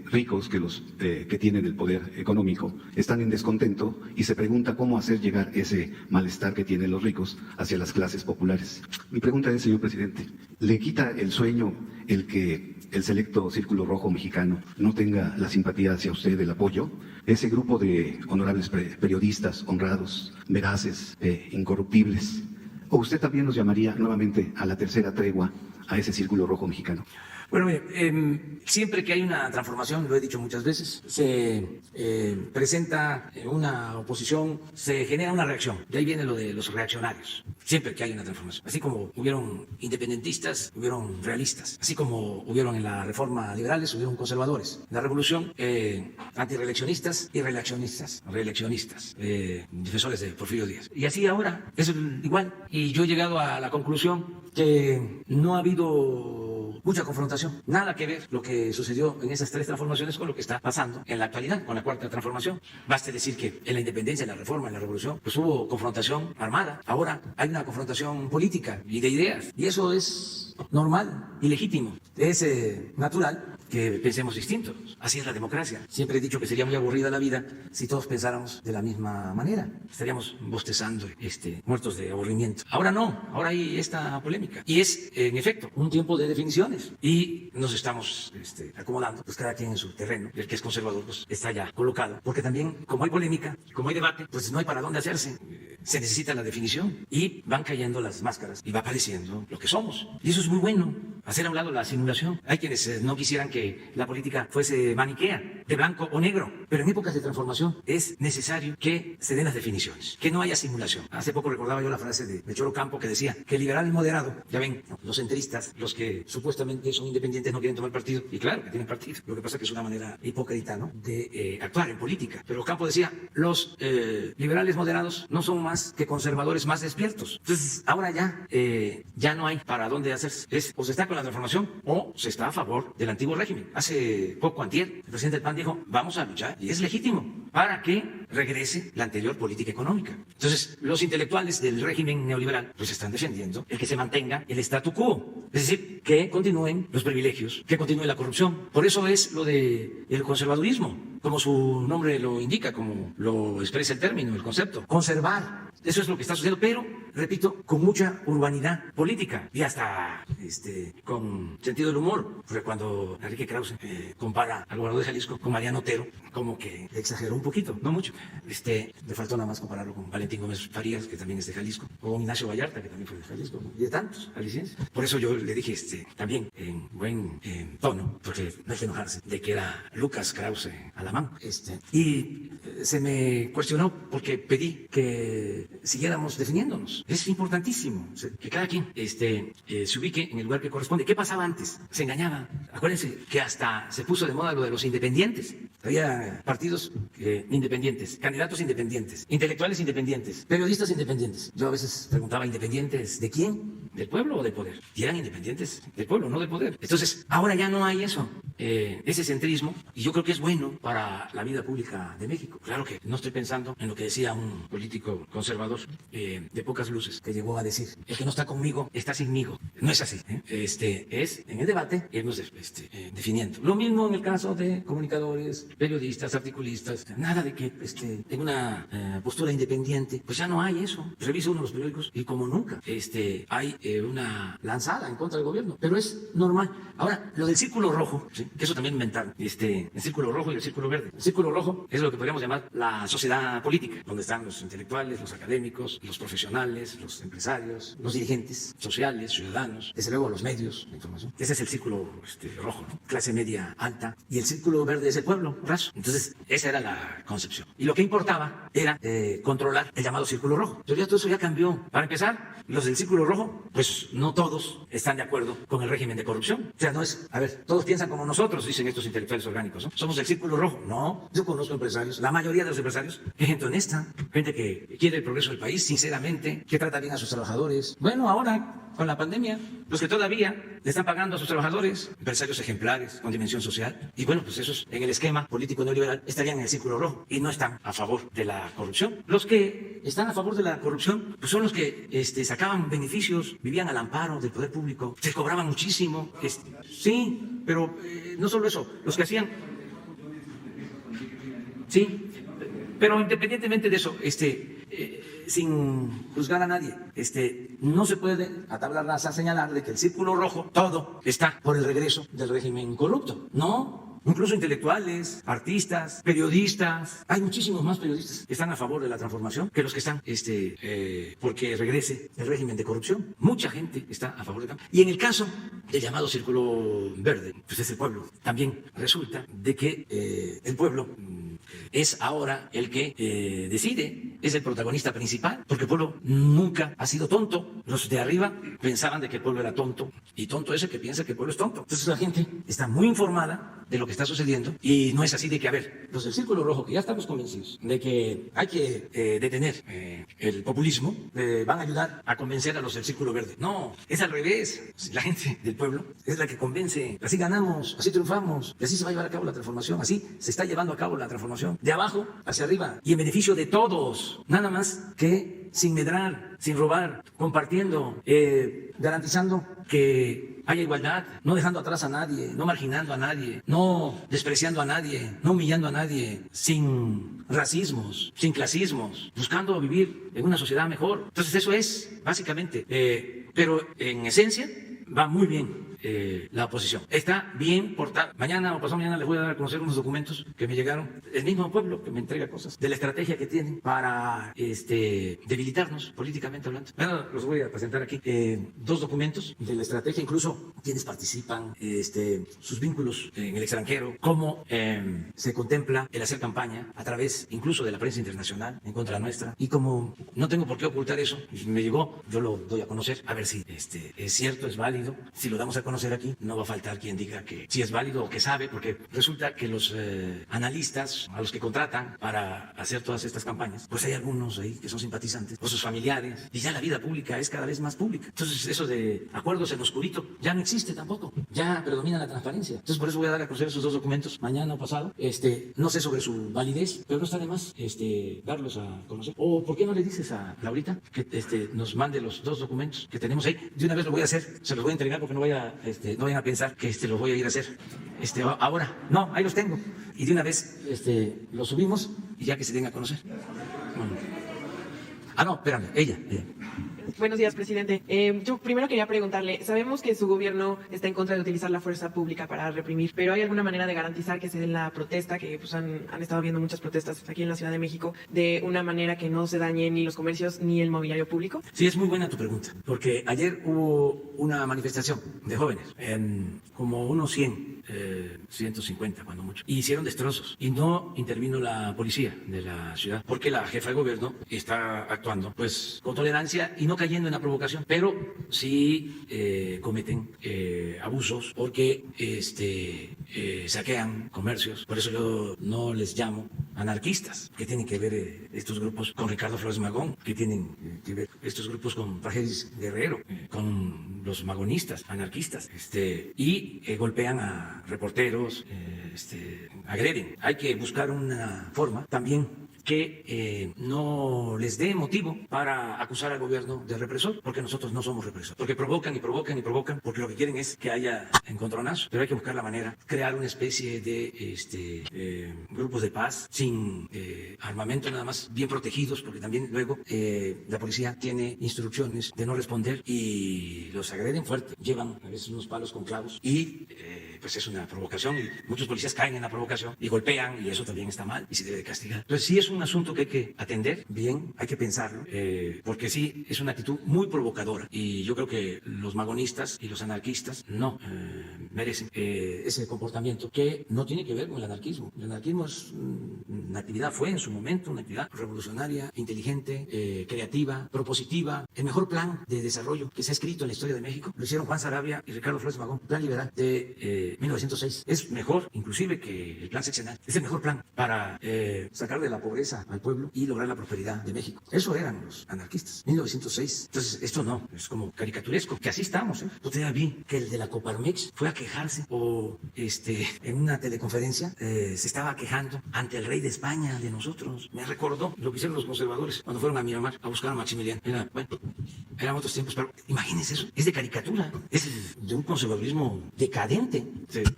Speaker 5: ricos, que los que tienen el poder económico, están en descontento, y se pregunta cómo hacer llegar ese malestar que tienen los ricos hacia las clases populares. Mi pregunta es, señor presidente, ¿le quita el sueño el que el selecto círculo rojo mexicano no tenga la simpatía hacia usted, el apoyo? Ese grupo de honorables periodistas, honrados, veraces, incorruptibles. ¿O usted también nos llamaría nuevamente a la tercera tregua a ese círculo rojo mexicano?
Speaker 1: Bueno, siempre que hay una transformación, lo he dicho muchas veces, se presenta una oposición, se genera una reacción. De ahí viene lo de los reaccionarios. Siempre que hay una transformación. Así como hubieron independentistas, hubieron realistas. Así como hubieron en la reforma liberales, hubieron conservadores. En la revolución, antireeleccionistas y reeleccionistas, defensores de Porfirio Díaz. Y así ahora, es igual. Y yo he llegado a la conclusión que no ha habido mucha confrontación. Nada que ver lo que sucedió en esas 3 transformaciones con lo que está pasando en la actualidad, con la 4ª transformación. Baste decir que en la independencia, en la reforma, en la revolución, pues hubo confrontación armada. Ahora hay una confrontación política y de ideas. Y eso es normal y legítimo. Es natural que pensemos distintos. Así es la democracia. Siempre he dicho que sería muy aburrida la vida si todos pensáramos de la misma manera. Estaríamos bostezando, muertos de aburrimiento. Ahora no, ahora hay esta polémica. Y es, en efecto, un tiempo de definiciones. Y nos estamos acomodando, pues cada quien en su terreno. El que es conservador, pues está ya colocado. Porque también, como hay polémica, como hay debate, pues no hay para dónde hacerse. Se necesita la definición. Y van cayendo las máscaras y va apareciendo lo que somos. Y eso es muy bueno. Hacer a un lado la simulación. Hay quienes no quisieran que la política fuese maniquea, de blanco o negro. Pero en épocas de transformación es necesario que se den las definiciones, que no haya simulación. Hace poco recordaba yo la frase de Choro Campo, que decía que el liberal moderado, ya ven, los centristas, los que supuestamente son independientes, no quieren tomar partido. Y claro que tienen partido. Lo que pasa es que es una manera hipócrita, ¿no?, de actuar en política. Pero Campo decía, los liberales moderados no son más que conservadores más despiertos. Entonces, ahora ya no hay para dónde hacerse. O se está con la transformación o se está a favor del antiguo régimen. Hace poco, antier, el presidente del PAN Morán dijo, vamos a luchar, y es legítimo, para que regrese la anterior política económica. Entonces, los intelectuales del régimen neoliberal pues están defendiendo el que se mantenga el statu quo, es decir, que continúen los privilegios, que continúe la corrupción. Por eso es lo de el conservadurismo, como su nombre lo indica, como lo expresa el término, el concepto, conservar. Eso es lo que está sucediendo, pero, repito, con mucha urbanidad política y hasta con sentido del humor. Porque cuando Enrique Krause compara al gobernador de Jalisco con Mariano Otero, como que exageró un poquito, no mucho. Le faltó nada más compararlo con Valentín Gómez Farías, que también es de Jalisco, o con Ignacio Vallarta, que también fue de Jalisco, y de tantos jaliscienses. Por eso yo le dije también en buen tono, porque no hay que enojarse, de que era Lucas Krause Alamán. Y se me cuestionó porque pedí que siguiéramos definiéndonos. Es importantísimo que cada quien se ubique en el lugar que corresponde. ¿Qué pasaba antes? Se engañaba. Acuérdense que hasta se puso de moda lo de los independientes. Había partidos independientes, candidatos independientes, intelectuales independientes, periodistas independientes. Yo a veces preguntaba, ¿independientes de quién? ¿Del pueblo o del poder? Y eran independientes del pueblo, no del poder. Entonces, ahora ya no hay eso, ese centrismo, y yo creo que es bueno para la vida pública de México. Claro que no estoy pensando en lo que decía un político conservador de pocas luces, que llegó a decir, el que no está conmigo está sinmigo. No es así. Es en el debate irnos definiendo. Lo mismo en el caso de comunicadores, periodistas, articulistas. Nada de que en una postura independiente. Pues ya no hay eso. Revisa uno los periódicos y como nunca hay una lanzada en contra del gobierno. Pero es normal. Ahora, lo del círculo rojo, ¿sí? Que eso también inventaron. El círculo rojo y el círculo verde. El círculo rojo es lo que podríamos llamar la sociedad política, donde están los intelectuales, los académicos, los profesionales, los empresarios, los dirigentes sociales, ciudadanos, desde luego los medios de información. Ese es el círculo rojo, ¿no? Clase media alta. Y el círculo verde es el pueblo raso. Entonces, esa era la concepción. Y lo que importaba era controlar el llamado círculo rojo. Pero ya todo eso ya cambió. Para empezar, los del círculo rojo, pues no todos están de acuerdo con el régimen de corrupción. O sea, no es, a ver, todos piensan como nosotros, dicen estos intelectuales orgánicos, ¿no? Somos del círculo rojo. No, yo conozco empresarios, la mayoría de los empresarios, gente honesta, gente que quiere el progreso del país, sinceramente, que trata bien a sus trabajadores. Bueno, ahora, con la pandemia, los que todavía le están pagando a sus trabajadores, empresarios ejemplares, con dimensión social, y bueno, pues esos en el esquema político neoliberal estarían en el círculo rojo y no están a favor de la corrupción. Los que están a favor de la corrupción, pues son los que sacaban beneficios, vivían al amparo del poder público, se cobraban muchísimo. Sí, pero no solo eso, los que hacían... Sí, pero independientemente de eso, sin juzgar a nadie, no se puede a tabla rasa señalar de que el círculo rojo todo está por el regreso del régimen corrupto. No, incluso intelectuales, artistas, periodistas, hay muchísimos más periodistas que están a favor de la transformación que los que están porque regrese el régimen de corrupción. Mucha gente está a favor de la... Y en el caso del llamado círculo verde, pues es el pueblo. También resulta de que el pueblo es ahora el que decide, es el protagonista principal, porque el pueblo nunca ha sido tonto. Los de arriba pensaban de que el pueblo era tonto, y tonto es el que piensa que el pueblo es tonto. Entonces la gente está muy informada de lo que está sucediendo, y no es así de que, a ver, los del círculo rojo, que ya estamos convencidos de que hay que detener el populismo, van a ayudar a convencer a los del círculo verde. No, es al revés. La gente del pueblo es la que convence. Así ganamos, así triunfamos, y así se va a llevar a cabo la transformación. Así se está llevando a cabo la transformación, de abajo hacia arriba, y en beneficio de todos, nada más que sin medrar, sin robar, compartiendo, garantizando que haya igualdad, no dejando atrás a nadie, no marginando a nadie, no despreciando a nadie, no humillando a nadie, sin racismos, sin clasismos, buscando vivir en una sociedad mejor. Entonces eso es básicamente, pero en esencia va muy bien. La oposición está bien portada. Mañana o pasado mañana les voy a dar a conocer unos documentos que me llegaron. El mismo pueblo que me entrega cosas de la estrategia que tienen para debilitarnos políticamente hablando. Bueno, los voy a presentar aquí. 2 documentos de la estrategia, incluso quienes participan, sus vínculos en el extranjero, cómo se contempla el hacer campaña a través incluso de la prensa internacional en contra nuestra. Y como no tengo por qué ocultar eso, me llegó, yo lo doy a conocer, a ver si es cierto, es válido, si lo damos a conocer. conocer aquí. No va a faltar quien diga que sí es válido o que sabe, porque resulta que los analistas a los que contratan para hacer todas estas campañas, pues hay algunos ahí que son simpatizantes, o sus familiares, y ya la vida pública es cada vez más pública. Entonces eso de acuerdos en oscurito ya no existe tampoco, ya predomina la transparencia. Entonces por eso voy a dar a conocer esos dos documentos mañana o pasado. No sé sobre su validez, pero no está de más darlos a conocer. O ¿por qué no le dices a Laurita que nos mande los dos documentos que tenemos ahí? De una vez lo voy a hacer, se los voy a entregar porque no vayan a pensar que los voy a ir a hacer ahora. No, ahí los tengo. Y de una vez los subimos y ya que se den a conocer. No, espérame, ella.
Speaker 6: Buenos días, presidente. Yo primero quería preguntarle, sabemos que su gobierno está en contra de utilizar la fuerza pública para reprimir, pero ¿hay alguna manera de garantizar que se dé la protesta, que pues, han estado habiendo muchas protestas aquí en la Ciudad de México, de una manera que no se dañe ni los comercios ni el mobiliario público?
Speaker 1: Sí, es muy buena tu pregunta, porque ayer hubo una manifestación de jóvenes, como unos 100, 150 cuando mucho, y hicieron destrozos, y no intervino la policía de la ciudad, porque la jefa de gobierno está actuando pues con tolerancia y no cayendo en la provocación, pero sí cometen abusos porque saquean comercios. Por eso yo no les llamo anarquistas. ¿Qué tienen que ver estos grupos con Ricardo Flores Magón? ¿Qué tienen que ver estos grupos con Praxedis Guerrero, con los magonistas, anarquistas? Y golpean a reporteros, agreden. Hay que buscar una forma también que no les dé motivo para acusar al gobierno de represor, porque nosotros no somos represores, porque provocan y provocan y provocan, porque lo que quieren es que haya encontronazos, pero hay que buscar la manera, crear una especie de grupos de paz sin armamento, nada más bien protegidos, porque también luego la policía tiene instrucciones de no responder y los agreden fuerte, llevan a veces unos palos con clavos y pues es una provocación y muchos policías caen en la provocación y golpean y eso también está mal y se debe de castigar. Entonces sí es un asunto que hay que atender bien, hay que pensarlo, porque sí es una actitud muy provocadora y yo creo que los magonistas y los anarquistas no merecen ese comportamiento que no tiene que ver con el anarquismo. El anarquismo es una actividad, fue en su momento una actividad revolucionaria, inteligente, creativa, propositiva, el mejor plan de desarrollo que se ha escrito en la historia de México lo hicieron Juan Sarabia y Ricardo Flores Magón, plan liberal de 1906. Es mejor inclusive que el plan sexenal, es el mejor plan para sacar de la pobreza al pueblo y lograr la prosperidad de México. Eso eran los anarquistas, 1906. Entonces esto no, es como caricaturesco, que así estamos. Usted ya vi que el de la Coparmex fue a quejarse o en una teleconferencia se estaba quejando ante el rey de España de nosotros. Me recordó lo que hicieron los conservadores cuando fueron a Miramar a buscar a Maximiliano. Eran otros tiempos, pero imagínense eso, es de caricatura, es de un conservadurismo decadente.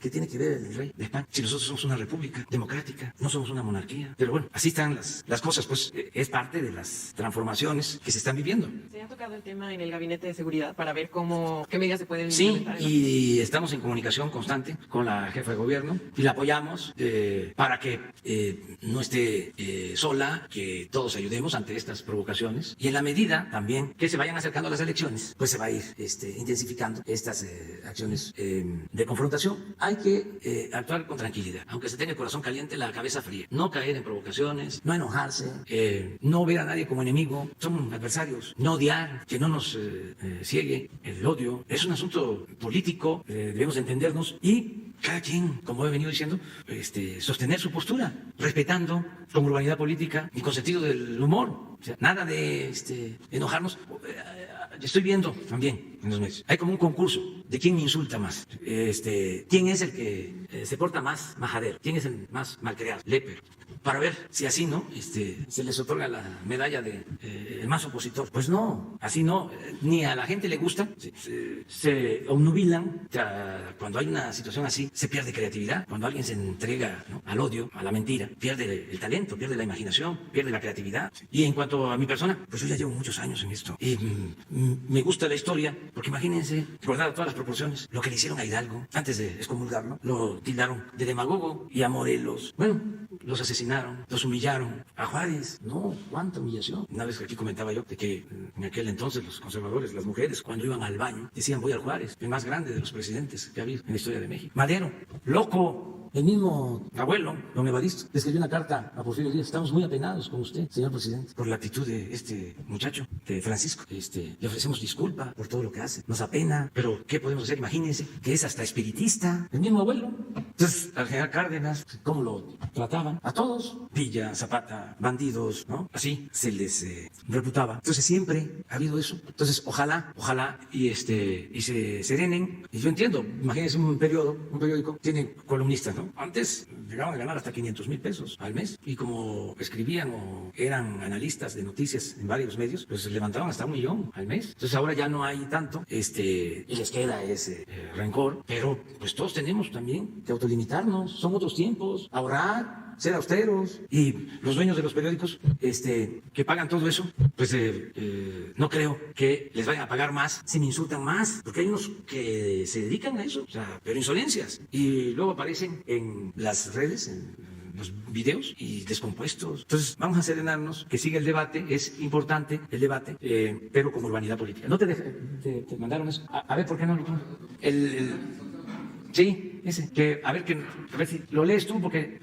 Speaker 1: ¿Qué tiene que ver el rey de España? Si nosotros somos una república democrática, no somos una monarquía. Pero bueno, así están las cosas, pues es parte de las transformaciones que se están viviendo.
Speaker 6: ¿Se ha tocado el tema en el Gabinete de Seguridad para ver qué medidas se pueden
Speaker 1: implementar? Sí, y estamos en comunicación constante con la jefa de gobierno y la apoyamos para que no esté sola, que todos ayudemos ante estas provocaciones y en la medida también que se vayan acercando a las elecciones, pues se va a ir intensificando estas acciones de confrontación. Hay que actuar con tranquilidad, aunque se tenga el corazón caliente, la cabeza fría, no caer en provocaciones, no enojarse, no ver a nadie como enemigo, somos adversarios, no odiar, que no nos ciegue el odio. Es un asunto político, debemos entendernos y cada quien, como he venido diciendo, sostener su postura, respetando con urbanidad política y con sentido del humor. O sea, nada de enojarnos. Estoy viendo también en los medios, hay como un concurso de quién insulta más, quién es el que se porta más majadero, quién es el más malcriado, lépero, para ver si así no se les otorga la medalla de el más opositor. Pues no, así no, ni a la gente le gusta, se obnubilan. O sea, cuando hay una situación así se pierde creatividad, cuando alguien se entrega, ¿no?, al odio, a la mentira, pierde el talento, pierde la imaginación, pierde la creatividad. Y en cuanto a mi persona, pues yo ya llevo muchos años en esto y me gusta la historia, porque imagínense, guardado todas las proporciones, lo que le hicieron a Hidalgo antes de excomulgarlo, lo tildaron de demagogo, y a Morelos, bueno, los asesinaron, los humillaron. A Juárez, no, cuánta humillación. Una vez que aquí comentaba yo de que en aquel entonces los conservadores, las mujeres, cuando iban al baño, decían voy al Juárez, el más grande de los presidentes que ha habido en la historia de México. Madero, loco. El mismo abuelo, don Evaristo, le escribió una carta a Porfirio Díaz. Estamos muy apenados con usted, señor presidente, por la actitud de este muchacho, de Francisco. Le ofrecemos disculpa por todo lo que hace. Nos apena, pero ¿qué podemos hacer? Imagínense que es hasta espiritista, el mismo abuelo. Entonces, al general Cárdenas, ¿cómo lo trataban? A todos. Villa, Zapata, bandidos, ¿no? Así se les reputaba. Entonces, siempre ha habido eso. Entonces, ojalá y se serenen. Y yo entiendo, imagínense un periódico, tiene columnistas, ¿no? Antes llegaban a ganar hasta 500,000 pesos al mes y como escribían o eran analistas de noticias en varios medios, pues levantaban hasta 1,000,000 al mes. Entonces ahora ya no hay tanto y les queda ese rencor, pero pues todos tenemos también que autolimitarnos, son otros tiempos, ahorrar, ser austeros. Y los dueños de los periódicos que pagan todo eso, pues no creo que les vayan a pagar más si me insultan más, porque hay unos que se dedican a eso, o sea, pero insolencias, y luego aparecen en las redes, en los videos y descompuestos. Entonces vamos a serenarnos, que siga el debate, es importante el debate, pero con urbanidad política. ¿No te mandaron eso? A ver, ¿por qué no? Sí, ese, a ver si lo lees tú, porque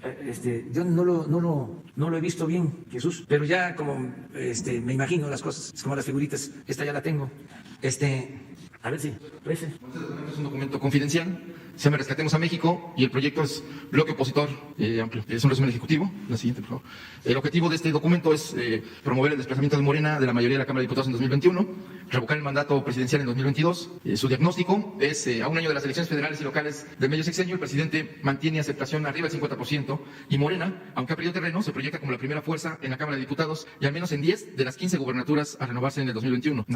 Speaker 1: yo no lo he visto bien, Jesús, pero ya como me imagino las cosas, es como las figuritas, esta ya la tengo. A ver si, ese.
Speaker 7: Es un documento confidencial, se llama Rescatemos a México y el proyecto es Bloque Opositor Amplio. Es un resumen ejecutivo. La siguiente, por favor. El objetivo de este documento es promover el desplazamiento de Morena de la mayoría de la Cámara de Diputados en 2021, revocar el mandato presidencial en 2022. Su diagnóstico es, a un año de las elecciones federales y locales del medio sexenio, el presidente mantiene aceptación arriba del 50% y Morena, aunque ha perdido terreno, se proyecta como la primera fuerza en la Cámara de Diputados y al menos en 10 de las 15 gubernaturas a renovarse en el 2021.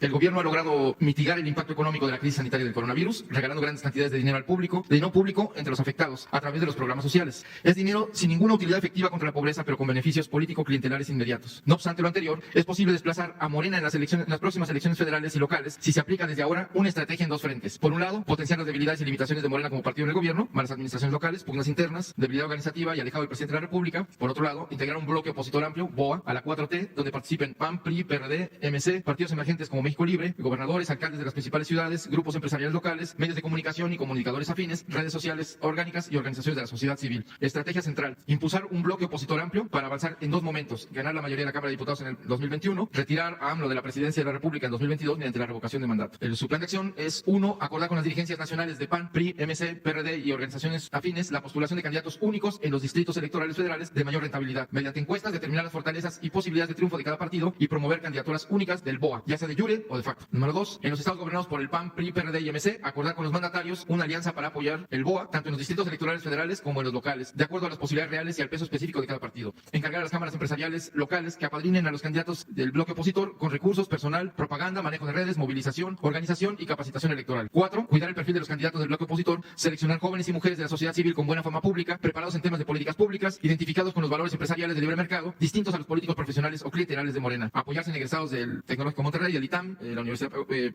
Speaker 7: El gobierno ha logrado mitigar el impacto económico de la crisis sanitaria del coronavirus, regalando grandes cantidades de dinero al público, de dinero público entre los afectados, a través de los programas sociales. Es dinero sin ninguna utilidad efectiva contra la pobreza, pero con beneficios político-clientelares inmediatos. No obstante lo anterior, es posible desplazar a Morena en las próximas elecciones federales y locales si se aplica desde ahora una estrategia en dos frentes. Por un lado, potenciar las debilidades y limitaciones de Morena como partido en el gobierno, malas administraciones locales, pugnas internas, debilidad organizativa y alejado del presidente de la República. Por otro lado, integrar un bloque opositor amplio, BOA, a la 4T, donde participen PAN, PRI, PRD, MC, partidos emergentes como México Libre, gobernadores, alcaldes de las principales ciudades, grupos empresariales locales, medios de comunicación y comunicadores afines, redes sociales orgánicas y organizaciones de la sociedad civil. Estrategia central: impulsar un bloque opositor amplio para avanzar en dos momentos: ganar la mayoría de la Cámara de Diputados en el 2021, retirar a AMLO de la presidencia de la República en 2022 mediante la revocación de mandato. Su plan de acción es: 1. Acordar con las dirigencias nacionales de PAN, PRI, MC, PRD y organizaciones afines la postulación de candidatos únicos en los distritos electorales federales de mayor rentabilidad. Mediante encuestas, determinar las fortalezas y posibilidades de triunfo de cada partido y promover candidaturas únicas del BOA, ya sea de jure o de facto. Número 2. En los estados gobernados por el PAN, PRI, PRD y MC, acordar con los mandatarios una alianza para apoyar el BOA, tanto en los distritos electorales federales como en los locales, de acuerdo a las posibilidades reales y al peso específico de cada partido. Encargar a las cámaras empresariales locales que apadrinen a los candidatos del bloque opositor con recursos, personal, propaganda, manejo de redes, movilización, organización y capacitación electoral. 4. Cuidar el perfil de los candidatos del bloque opositor, seleccionar jóvenes y mujeres de la sociedad civil con buena fama pública, preparados en temas de políticas públicas, identificados con los valores empresariales de libre mercado, distintos a los políticos profesionales o clientelares de Morena. Apoyarse en egresados del Tecnológico Monterrey, el ITAM, la Universidad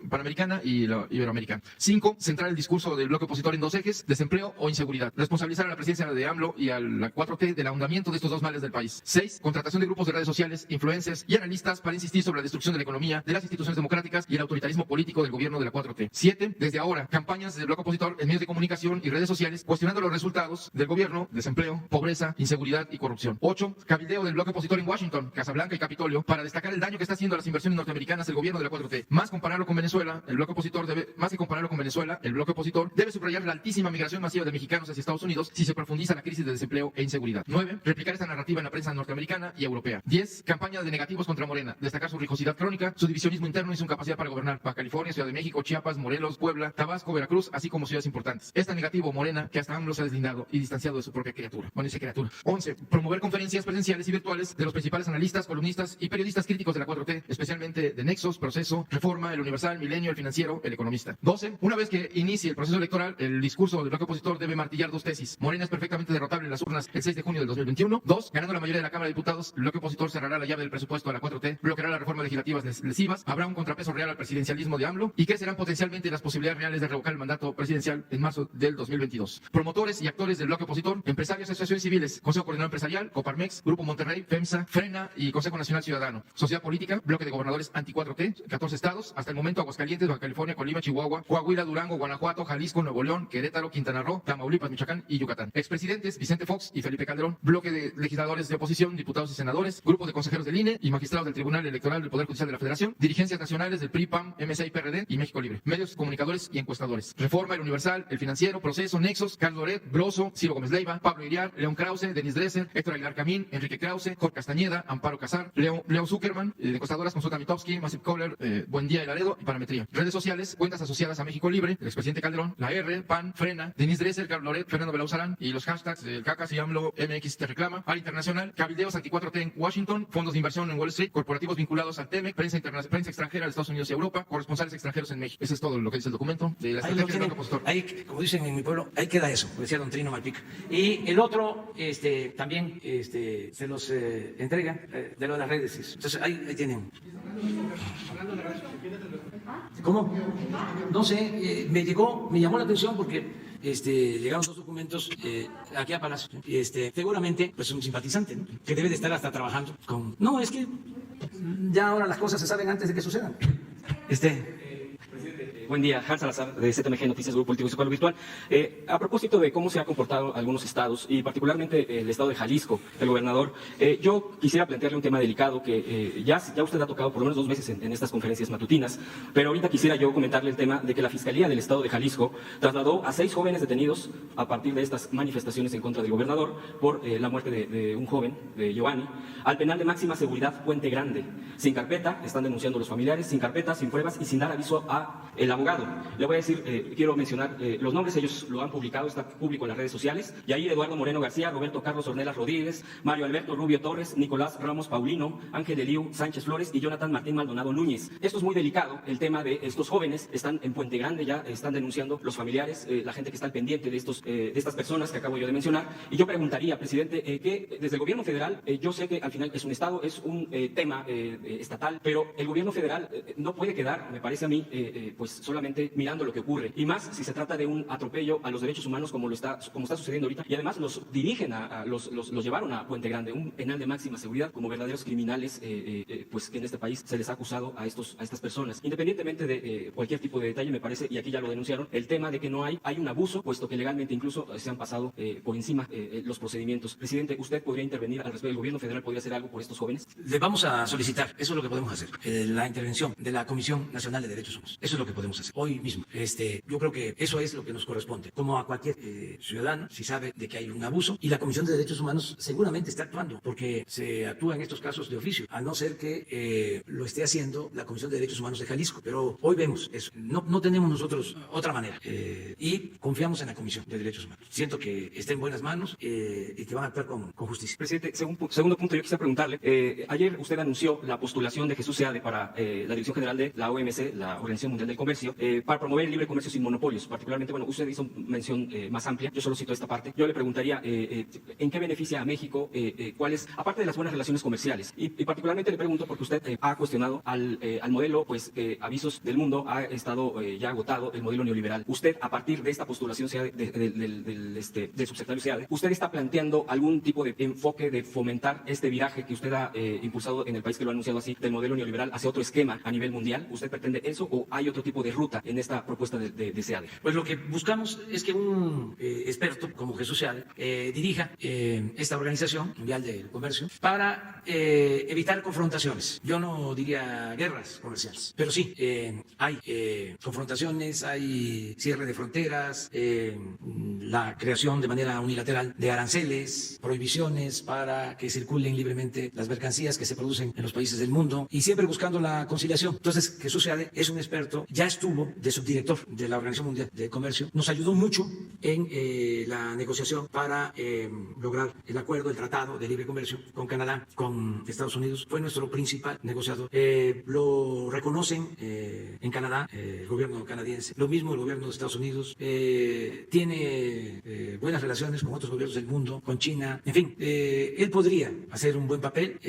Speaker 7: Panamericana y la Iberoamericana. 5. Centrar el discurso del bloque opositor en dos ejes: desempleo o inseguridad. Responsabilizar a la presidencia de AMLO y a la 4T del ahondamiento de estos dos males del país. 6. Contratación de grupos de redes sociales, influencers y analistas para insistir sobre la destrucción de la economía, de las instituciones democráticas y el autoritarismo político del gobierno de la 4T. 7. Desde ahora, campañas del bloque opositor en medios de comunicación y redes sociales cuestionando los resultados del gobierno, desempleo, pobreza, inseguridad y corrupción. 8. Cabildeo del bloque opositor en Washington, Casablanca y Capitolio para destacar el daño que está haciendo a las inversiones norteamericanas el gobierno de la 4T. Más que compararlo con Venezuela, el bloque opositor debe subrayar la altísima migración masiva de mexicanos hacia Estados Unidos si se profundiza la crisis de desempleo e inseguridad. 9. Replicar esta narrativa en la prensa norteamericana y europea. 10. Campaña de negativos contra Morena. Destacar su rijosidad crónica, su divisionismo interno y su incapacidad para gobernar. Baja California, Ciudad de México, Chiapas, Morelos, Puebla, Tabasco, Veracruz, así como ciudades importantes. Es tan negativo Morena que hasta AMLO se ha deslindado y distanciado de su propia criatura. Bueno, dice criatura. 11. Promover conferencias presenciales y virtuales de los principales analistas, columnistas y periodistas críticos de la 4T, especialmente de Nexos, Proceso, Reforma, El Universal, Milenio, El Financiero, El Economista. 12. Una vez que inicie el proceso electoral, el discurso del bloque opositor debe martillar dos tesis. Morena es perfectamente derrotable en las urnas el 6 de junio del 2021. 2. Ganando la mayoría de la Cámara de Diputados, el bloque opositor cerrará la llave del presupuesto a la 4T, bloqueará las reformas legislativas lesivas, habrá un contrapeso real al presidencialismo de AMLO y crecerán potencialmente las posibilidades reales de revocar el mandato presidencial en marzo del 2022. Promotores y actores del bloque opositor, empresarios, asociaciones civiles, Consejo Coordinador Empresarial, Coparmex, Grupo Monterrey, FEMSA, Frena y Consejo Nacional Ciudadano. Sociedad política, bloque de gobernadores anti-4T, 14 estados, hasta el momento Aguascalientes, Baja California, Colima, Chihuahua, Coahuila, Durango, Guanajuato, Jalisco, Nuevo León, Querétaro, Quintana Roo, Tamaulipas, Michoacán y Yucatán. Expresidentes Vicente Fox y Felipe Calderón, bloque de legisladores de oposición, diputados y senadores, grupo de consejeros del INE y magistrados del Tribunal Electoral del Poder Judicial de la Federación, dirigencias nacionales del PRI, PAN, MSA y PRD y México Libre, medios comunicadores y encuestadores. Reforma, El Universal, El Financiero, Proceso, Nexos, Carlos Loret, Broso, Ciro Gómez Leiva, Pablo Iriar, León Krause, Denis Dresser, Héctor Aguilar Camín, Enrique Krause, Jorge Castañeda, Amparo Casar, Leo Zuckerman, de encuestadoras Consulta Mitofsky, Massive Caller, Buen Día y Laredo y Parametría. Redes sociales, cuentas asociadas a México Libre, el expresidente Calderón, la R, PAN, Frena, Denis Dresser, Carlos Loret, Fernando Belauzarán y los hashtags del Cacas y AMLO MX te reclama, Al Internacional, cabildeos anti-4T en Washington, fondos de inversión en Wall Street, corporativos vinculados al TEMEC, prensa extranjera de Estados Unidos y Europa, corresponsales extranjeros en México. Eso es todo lo que dice el documento de la estrategia del bloque opositor.
Speaker 1: Ahí, como dicen en mi pueblo, ahí queda eso, decía don Trino Malpica. Y el otro, también se los entrega de lo de las redes. Entonces ahí tienen. ¿Cómo? No sé, me llamó la atención porque llegaron dos documentos aquí a Palacio. Seguramente, pues un simpatizante, ¿no? Que debe de estar hasta trabajando con. No, es que ya ahora las cosas se saben antes de que sucedan.
Speaker 8: Buen día, Hans Salazar de ZMG Noticias, Grupo Político y Social Virtual. A propósito de cómo se han comportado algunos estados y particularmente el estado de Jalisco, el gobernador, yo quisiera plantearle un tema delicado que ya usted ha tocado por lo menos 2 veces en estas conferencias matutinas, pero ahorita quisiera yo comentarle el tema de que la Fiscalía del estado de Jalisco trasladó a 6 jóvenes detenidos a partir de estas manifestaciones en contra del gobernador por la muerte de un joven, de Giovanni, al penal de máxima seguridad Puente Grande. Sin carpeta, están denunciando los familiares, sin carpeta, sin pruebas y sin dar aviso a el abogado. Le voy a decir, quiero mencionar los nombres, ellos lo han publicado, está público en las redes sociales. Yair Eduardo Moreno García, Roberto Carlos Ornelas Rodríguez, Mario Alberto Rubio Torres, Nicolás Ramos Paulino, Ángel Eliu Sánchez Flores y Jonathan Martín Maldonado Núñez. Esto es muy delicado, el tema de estos jóvenes, están en Puente Grande, ya están denunciando los familiares, la gente que está al pendiente de estas personas que acabo yo de mencionar. Y yo preguntaría, presidente, que desde el gobierno federal, yo sé que al final es un estado, es un tema estatal, pero el gobierno federal no puede quedar, me parece a mí, pues solamente mirando lo que ocurre, y más si se trata de un atropello a los derechos humanos como está sucediendo ahorita, y además los dirigen los llevaron a Puente Grande, un penal de máxima seguridad, como verdaderos criminales, pues que en este país se les ha acusado a estas personas. Independientemente de cualquier tipo de detalle, me parece, y aquí ya lo denunciaron, el tema de que no hay un abuso, puesto que legalmente incluso se han pasado por encima los procedimientos. Presidente, ¿usted podría intervenir al respecto? ¿El gobierno federal podría hacer algo por estos jóvenes?
Speaker 1: Le vamos a solicitar, eso es lo que podemos hacer, la intervención de la Comisión Nacional de Derechos Humanos. Eso es lo que podemos hacer hoy mismo. Yo creo que eso es lo que nos corresponde, como a cualquier ciudadano, si sabe de que hay un abuso, y la Comisión de Derechos Humanos seguramente está actuando, porque se actúa en estos casos de oficio, a no ser que lo esté haciendo la Comisión de Derechos Humanos de Jalisco. Pero hoy vemos eso. No tenemos nosotros otra manera, y confiamos en la Comisión de Derechos Humanos. Siento que está en buenas manos y que van a actuar con justicia.
Speaker 8: Presidente, segundo punto, yo quisiera preguntarle, ayer usted anunció la postulación de Jesús Seade para la Dirección General de la OMC, la Organización Mundial del Comercio, para promover el libre comercio sin monopolios. Particularmente, bueno, usted hizo mención más amplia, yo solo cito esta parte. Yo le preguntaría ¿en qué beneficia a México? ¿Cuáles, aparte de las buenas relaciones comerciales? Y particularmente le pregunto porque usted ha cuestionado al modelo, pues avisos del mundo ha estado ya agotado el modelo neoliberal. Usted, a partir de esta postulación del subsecretario Seade, ¿usted está planteando algún tipo de enfoque de fomentar este viraje que usted ha impulsado en el país, que lo ha anunciado así, del modelo neoliberal hacia otro esquema a nivel mundial? ¿Usted pretende eso o hay otro tipo de ruta en esta propuesta de Seade?
Speaker 1: Pues lo que buscamos es que un experto como Jesús Seade dirija esta Organización Mundial del Comercio para evitar confrontaciones. Yo no diría guerras comerciales, pero sí hay confrontaciones, hay cierre de fronteras, la creación de manera unilateral de aranceles, prohibiciones para que circulen libremente las mercancías que se producen en los países del mundo, y siempre buscando la conciliación. Entonces, Jesús Seade es un experto, ya estuvo estuvo de subdirector de la Organización Mundial de Comercio. Nos ayudó mucho en la negociación para lograr el acuerdo, el tratado de libre comercio con Canadá, con Estados Unidos. Fue nuestro principal negociador. Lo reconocen en Canadá, el gobierno canadiense. Lo mismo el gobierno de Estados Unidos. Tiene buenas relaciones con otros gobiernos del mundo, con China. En fin, él podría hacer un buen papel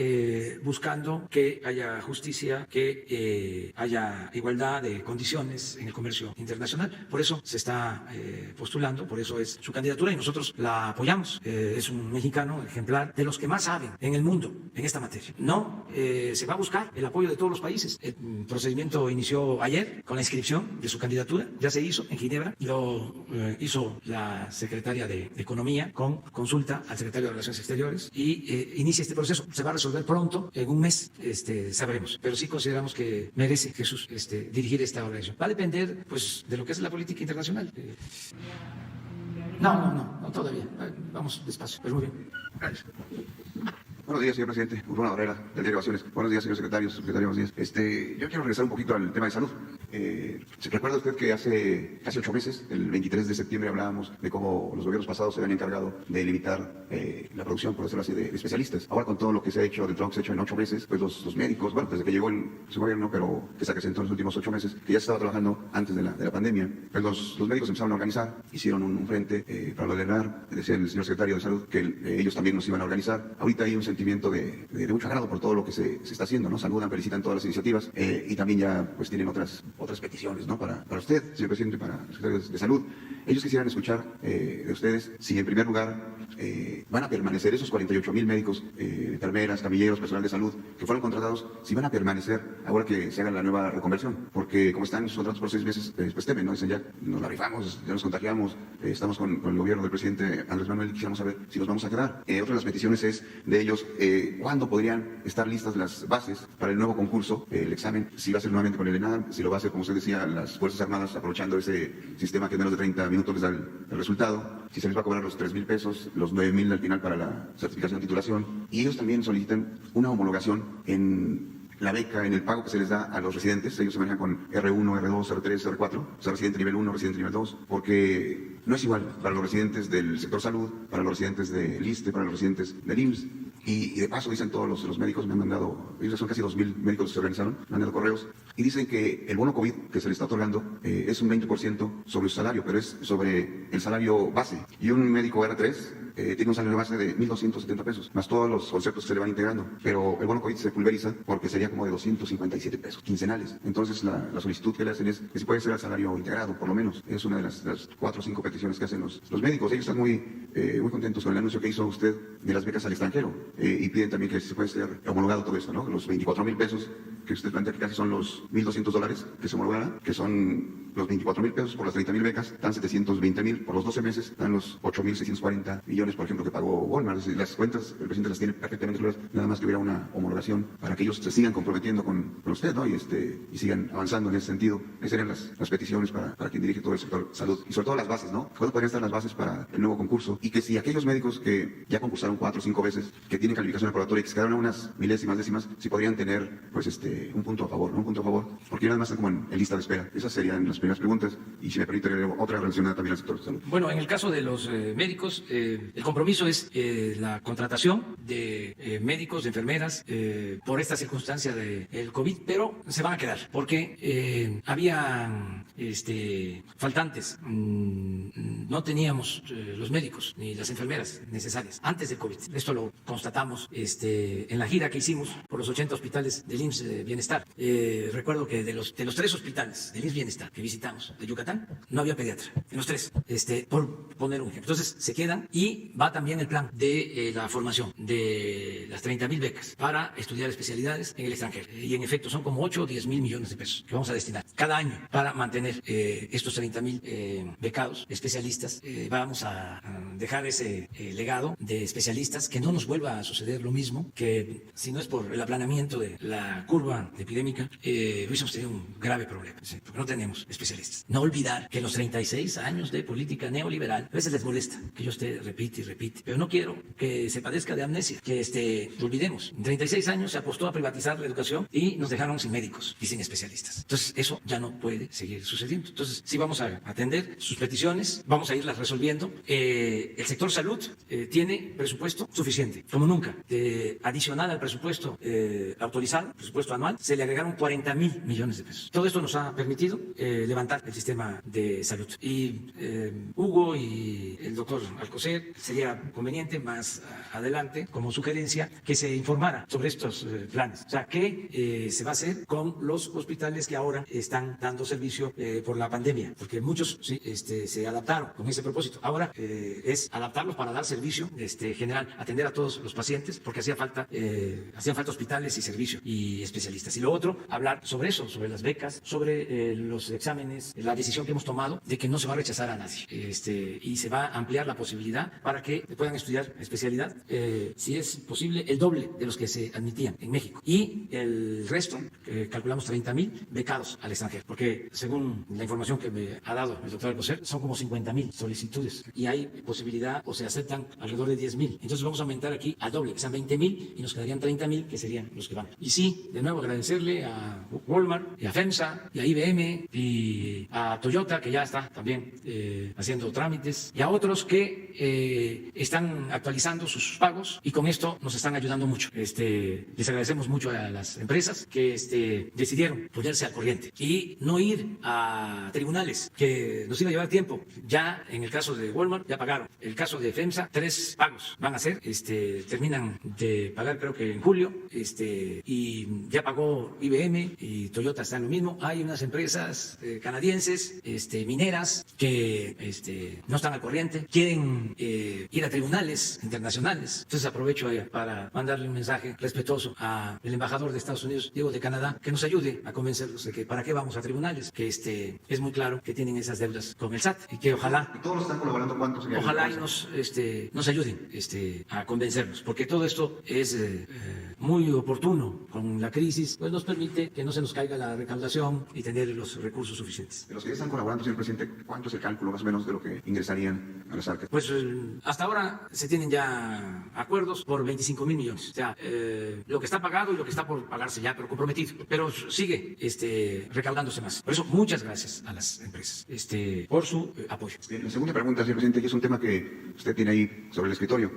Speaker 1: buscando que haya justicia, que haya igualdad de condiciones en el comercio internacional. Por eso se está postulando, por eso es su candidatura y nosotros la apoyamos. Es un mexicano ejemplar, de los que más saben en el mundo en esta materia. No se va a buscar el apoyo de todos los países. El procedimiento inició ayer con la inscripción de su candidatura, ya se hizo en Ginebra, lo hizo la secretaria de Economía con consulta al secretario de Relaciones Exteriores y inicia este proceso. Se va a resolver pronto, en un mes sabremos, pero sí consideramos que merece Jesús dirigir esta organización. Va a depender pues de lo que es la política internacional. No, todavía. Vamos despacio, pero muy bien.
Speaker 5: Gracias. Buenos días, señor presidente. Urbano Barrera, del diario Ovaciones. Buenos días, señor secretario. Secretario, buenos días. Yo quiero regresar un poquito al tema de salud. ¿Se recuerda usted que hace casi 8 meses, el 23 de septiembre, hablábamos de cómo los gobiernos pasados se habían encargado de limitar la producción, por decirlo así, de especialistas? Ahora, con todo lo que se ha hecho, del trabajo que se ha hecho en 8 meses, pues los médicos, bueno, desde que llegó su gobierno, pero que se acrecentó en los últimos 8 meses, que ya se estaba trabajando antes de la pandemia, pues los médicos empezaron a organizar, hicieron un frente para lo de LENAR, decía el señor secretario de Salud que ellos también nos iban a organizar. Ahorita hay un sentimiento de mucho agrado por todo lo que se está haciendo, ¿no? Saludan, felicitan todas las iniciativas y también ya pues tienen otras peticiones, ¿no? Para usted, señor presidente, para el secretario de Salud. Ellos quisieran escuchar de ustedes si en primer lugar van a permanecer esos 48,000 médicos, enfermeras, camilleros, personal de salud que fueron contratados, si van a permanecer ahora que se haga la nueva reconversión, porque como están contratados por 6 meses, pues temen, ¿no? Dicen ya nos la rifamos, ya nos contagiamos, estamos con el gobierno del presidente Andrés Manuel y quisiéramos saber si nos vamos a quedar. Otra de las peticiones es de ellos, ¿cuándo podrían estar listas las bases para el nuevo concurso, el examen? Si va a ser nuevamente con el ENAR, si lo va a hacer, como usted decía, las Fuerzas Armadas, aprovechando ese sistema que en menos de 30 minutos les da el resultado, si se les va a cobrar los 3,000 pesos, los 9,000 al final para la certificación de titulación. Y ellos también solicitan una homologación en la beca, en el pago que se les da a los residentes. Ellos se manejan con R1, R2, R3, R4, o sea, residente nivel 1, residente nivel 2, porque no es igual para los residentes del sector salud, para los residentes del ISSSTE, para los residentes del IMSS. Y de paso dicen todos los médicos, me han mandado, ellos son casi 2,000 médicos que se organizaron, me han mandado correos, y dicen que el bono COVID que se le está otorgando es un 20% sobre su salario, pero es sobre el salario base. Y un médico R3 tiene un salario base de 1,270 pesos, más todos los conceptos que se le van integrando. Pero el bono COVID se pulveriza porque sería como de 257 pesos quincenales. Entonces la solicitud que le hacen es que si puede ser al salario integrado, por lo menos. Es una de las 4 o 5 peticiones que hacen los médicos. Ellos están muy contentos con el anuncio que hizo usted de las becas al extranjero. Y piden también que se puede ser homologado todo esto, ¿no? Los 24,000 pesos que usted plantea que casi son los $1,200 que se homologará, que son los 24,000 pesos por las 30,000 becas, dan 720,000 por los 12 meses, dan los 8,640 millones, por ejemplo, que pagó Walmart. Las cuentas, el presidente las tiene perfectamente claras, nada más que hubiera una homologación para que ellos se sigan comprometiendo con usted, ¿no? Y sigan avanzando en ese sentido. Esas serían las peticiones para quien dirige todo el sector salud. Y sobre todo las bases, ¿no? ¿Cuándo podrían estar las bases para el nuevo concurso? Y que si aquellos médicos que ya concursaron 4 o 5 veces, que tienen calificación aprobatoria y que se quedaron a unas milésimas, décimas, si podrían tener, pues, un punto a favor, ¿no? Un punto a favor, porque nada más están como en lista de espera. Esas serían las primeras preguntas, y si me permite, otra relacionada también al sector de salud.
Speaker 1: Bueno, en el caso de los médicos, el compromiso es la contratación de médicos, de enfermeras, por esta circunstancia del COVID, pero se van a quedar, porque había faltantes. No teníamos los médicos ni las enfermeras necesarias antes del COVID. Esto lo constatamos en la gira que hicimos por los 80 hospitales del IMSS Bienestar. Recuerdo que de los 3 hospitales del IMSS Bienestar que visitamos de Yucatán, no había pediatra en los 3, por poner un ejemplo. Entonces se quedan, y va también el plan de la formación de las 30,000 becas para estudiar especialidades en el extranjero. Y en efecto son como 8 o 10 mil millones de pesos que vamos a destinar cada año para mantener estos 30,000 becados especialistas. Vamos a dejar ese legado de especialistas, que no nos vuelva a suceder lo mismo, que si no es por el aplanamiento de la curva epidémica, hubiésemos tenido un grave problema, porque no tenemos especialistas especialistas. No olvidar que los 36 años de política neoliberal, a veces les molesta que yo esté repite y repite, pero no quiero que se padezca de amnesia, que olvidemos. En 36 años se apostó a privatizar la educación y nos dejaron sin médicos y sin especialistas. Entonces, eso ya no puede seguir sucediendo. Entonces, sí vamos a atender sus peticiones, vamos a irlas resolviendo. El sector salud tiene presupuesto suficiente, como nunca. Adicional al presupuesto autorizado, presupuesto anual, se le agregaron 40,000 millones de pesos. Todo esto nos ha permitido levantar el sistema de salud. Y Hugo y el doctor Alcocer, sería conveniente más adelante, como sugerencia, que se informara sobre estos planes. O sea, qué se va a hacer con los hospitales que ahora están dando servicio por la pandemia, porque muchos sí, se adaptaron con ese propósito. Ahora es adaptarlos para dar servicio general, atender a todos los pacientes, porque hacían falta hospitales y servicios y especialistas. Y lo otro, hablar sobre eso, sobre las becas, sobre los exámenes, la decisión que hemos tomado de que no se va a rechazar a nadie y se va a ampliar la posibilidad para que puedan estudiar especialidad, si es posible, el doble de los que se admitían en México. Y el resto, calculamos 30,000 becados al extranjero, porque según la información que me ha dado el doctor Alcocer, son como 50,000 solicitudes y hay posibilidad o se aceptan alrededor de 10,000. Entonces vamos a aumentar aquí al doble, que sean 20,000 y nos quedarían 30,000 que serían los que van. Y sí, de nuevo agradecerle a Walmart y a FEMSA y a IBM y a Toyota, que ya está también haciendo trámites, y a otros que están actualizando sus pagos y con esto nos están ayudando mucho. Les agradecemos mucho a las empresas que decidieron ponerse al corriente y no ir a tribunales, que nos iba a llevar tiempo. Ya en el caso de Walmart ya pagaron. El caso de FEMSA, 3 pagos van a ser, terminan de pagar creo que en julio, y ya pagó IBM y Toyota está en lo mismo. Hay unas empresas canadienses, mineras, que no están al corriente, quieren ir a tribunales internacionales. Entonces aprovecho para mandarle un mensaje respetuoso al embajador de Estados Unidos, Diego de Canadá, que nos ayude a convencerlos de que para qué vamos a tribunales, que es muy claro que tienen esas deudas con el SAT y que ojalá
Speaker 5: ¿Y todos están colaborando? ¿Cuántos?
Speaker 1: Ojalá y nos ayuden a convencernos, porque todo esto es muy oportuno con la crisis, pues nos permite que no se nos caiga la recaudación y tener los recursos suficientes.
Speaker 5: De los que ya están colaborando, señor presidente, ¿cuánto es el cálculo más o menos de lo que ingresarían a las arcas?
Speaker 1: Pues hasta ahora se tienen ya acuerdos por 25,000 millones. O sea, lo que está pagado y lo que está por pagarse ya, pero comprometido. Pero sigue recaudándose más. Por eso, muchas gracias a las empresas por su apoyo.
Speaker 5: Bien, la segunda pregunta, señor presidente, y es un tema que usted tiene ahí sobre el escritorio.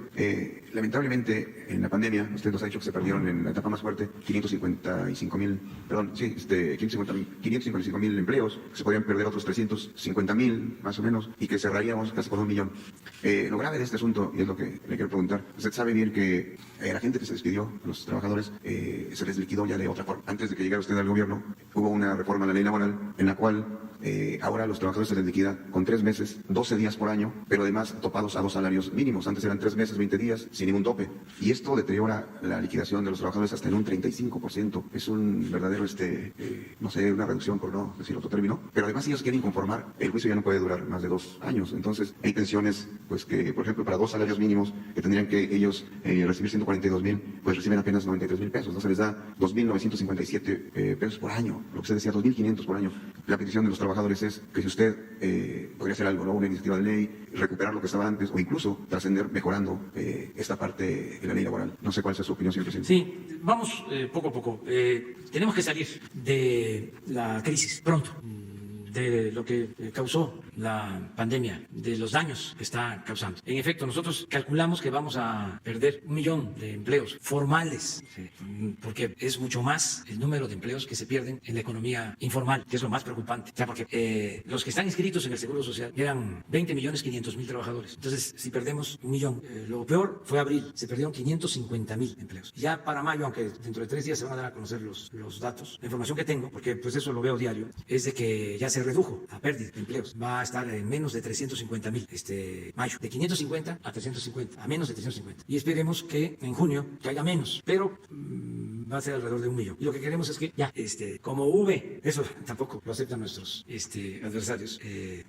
Speaker 5: Lamentablemente, en la pandemia, usted nos ha dicho que se perdieron en la etapa más fuerte 555,000 empleos, que se podrían perder otros 350,000 más o menos, y que cerraríamos casi por 1 millón. Lo grave de este asunto, y es lo que le quiero preguntar, usted sabe bien que la gente que se despidió, los trabajadores, se les liquidó ya de otra forma. Antes de que llegara usted al gobierno, hubo una reforma a la ley laboral en la cual ahora a los trabajadores se les liquida con 3 meses, 12 días por año, pero además topados a 2 salarios mínimos. Antes eran 3 meses, 20 días, sin ningún tope. Y esto deteriora la liquidación de los trabajadores hasta en un 35%. Es un verdadero, no sé, una reducción, por no decir otro término. Pero además ellos quieren conformar. El juicio ya no puede durar más de 2 años. Entonces hay pensiones, pues que, por ejemplo, para 2 salarios mínimos, que tendrían que ellos recibir 142,000, pues reciben apenas 93,000 pesos. ¿No? Se les da 2,957 pesos por año. Lo que usted decía, 2,500 por año. La petición de los trabajadores es que si usted podría hacer algo, ¿no? Una iniciativa de ley, recuperar lo que estaba antes o incluso trascender mejorando esta parte de la ley laboral. No sé cuál es su opinión, señor presidente.
Speaker 1: Sí, vamos poco a poco. Tenemos que salir de la crisis pronto, de lo que causó la pandemia, de los daños que está causando. En efecto, nosotros calculamos que vamos a perder 1 millón de empleos formales, porque es mucho más el número de empleos que se pierden en la economía informal, que es lo más preocupante. O sea, porque los que están inscritos en el Seguro Social eran 20,500,000 trabajadores. Entonces, si perdemos 1 millón, lo peor fue abril, se perdieron 550,000 empleos. Ya para mayo, aunque dentro de 3 días se van a dar a conocer los datos, la información que tengo, porque pues eso lo veo diario, es de que ya se redujo la pérdida de empleos. Va a estar en menos de 350,000 mayo, de 550 a 350, a menos de 350. Y esperemos que en junio caiga menos, pero va a ser alrededor de 1 millón. Y lo que queremos es que ya, como V, eso tampoco lo aceptan nuestros adversarios,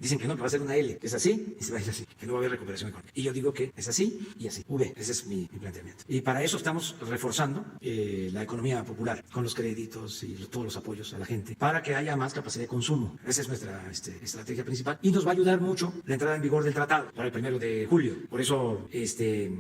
Speaker 1: dicen que no, que va a ser una L, que es así y se va a ir así, que no va a haber recuperación económica. Y yo digo que es así y así, V, ese es mi planteamiento. Y para eso estamos reforzando la economía popular con los créditos y todos los apoyos a la gente para que haya más capacidad de consumo. Esa es nuestra estrategia principal y nos va a ayudar mucho la entrada en vigor del tratado para el 1 de julio. Por eso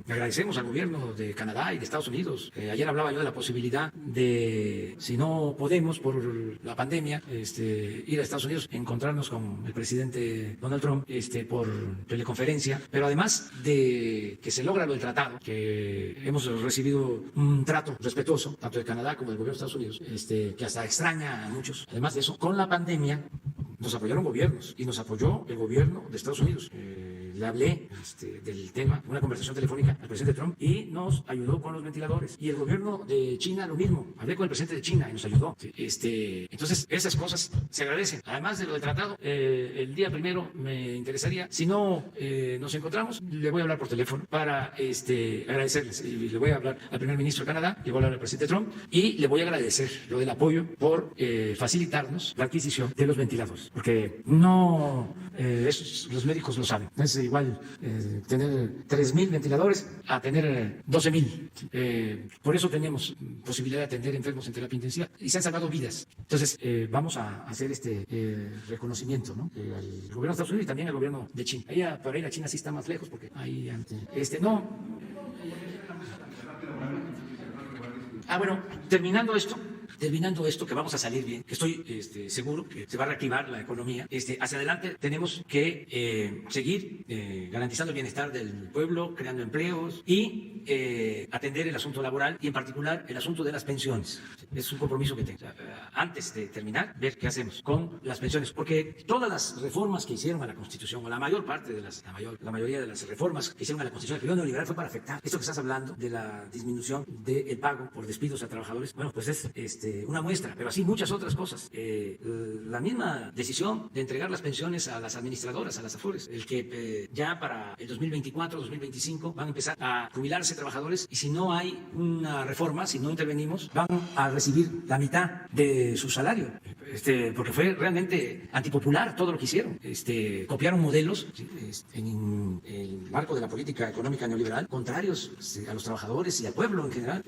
Speaker 1: agradecemos al gobierno de Canadá y de Estados Unidos. Ayer hablaba yo de la posibilidad de, si no podemos por la pandemia, ir a Estados Unidos, encontrarnos con el presidente Donald Trump por teleconferencia, pero además de que se logra lo del tratado, que hemos recibido un trato respetuoso, tanto de Canadá como del gobierno de Estados Unidos, que hasta extraña a muchos. Además de eso, con la pandemia nos apoyaron gobiernos y nos apoyó el gobierno de Estados Unidos. Le hablé del tema, una conversación telefónica al presidente Trump y nos ayudó con los ventiladores. Y el gobierno de China lo mismo. Hablé con el presidente de China y nos ayudó. Entonces, esas cosas se agradecen. Además de lo del tratado, el día 1 me interesaría, si no nos encontramos, le voy a hablar por teléfono para agradecerles. Y le voy a hablar al primer ministro de Canadá, le voy a hablar al presidente Trump y le voy a agradecer lo del apoyo por facilitarnos la adquisición de los ventiladores. Porque no, los médicos lo saben. Es igual tener 3,000 ventiladores a tener 12,000. Por eso tenemos posibilidad de atender enfermos en terapia intensiva y se han salvado vidas. Entonces, vamos a hacer reconocimiento, ¿no? Al gobierno de Estados Unidos y también al gobierno de China. Por ahí la China sí está más lejos porque ahí no. Bueno, terminando esto, que vamos a salir bien, que estoy seguro que se va a reactivar la economía. Hacia adelante tenemos que seguir garantizando el bienestar del pueblo, creando empleos y atender el asunto laboral y en particular el asunto de las pensiones. Es un compromiso que tengo. Antes de terminar, ver qué hacemos con las pensiones, porque todas las reformas que hicieron a la Constitución, o la mayor parte de la mayoría de las reformas que hicieron a la Constitución del periodo neoliberal fue para afectar esto que estás hablando de la disminución del pago por despidos a trabajadores. Bueno, pues es una muestra, pero así muchas otras cosas. La misma decisión de entregar las pensiones a las administradoras, a las AFORES, el que ya para el 2024, 2025 van a empezar a jubilarse trabajadores y si no hay una reforma, si no intervenimos, van a recibir la mitad de su salario. Porque fue realmente antipopular todo lo que hicieron. Copiaron modelos en el marco de la política económica neoliberal contrarios a los trabajadores y al pueblo en general.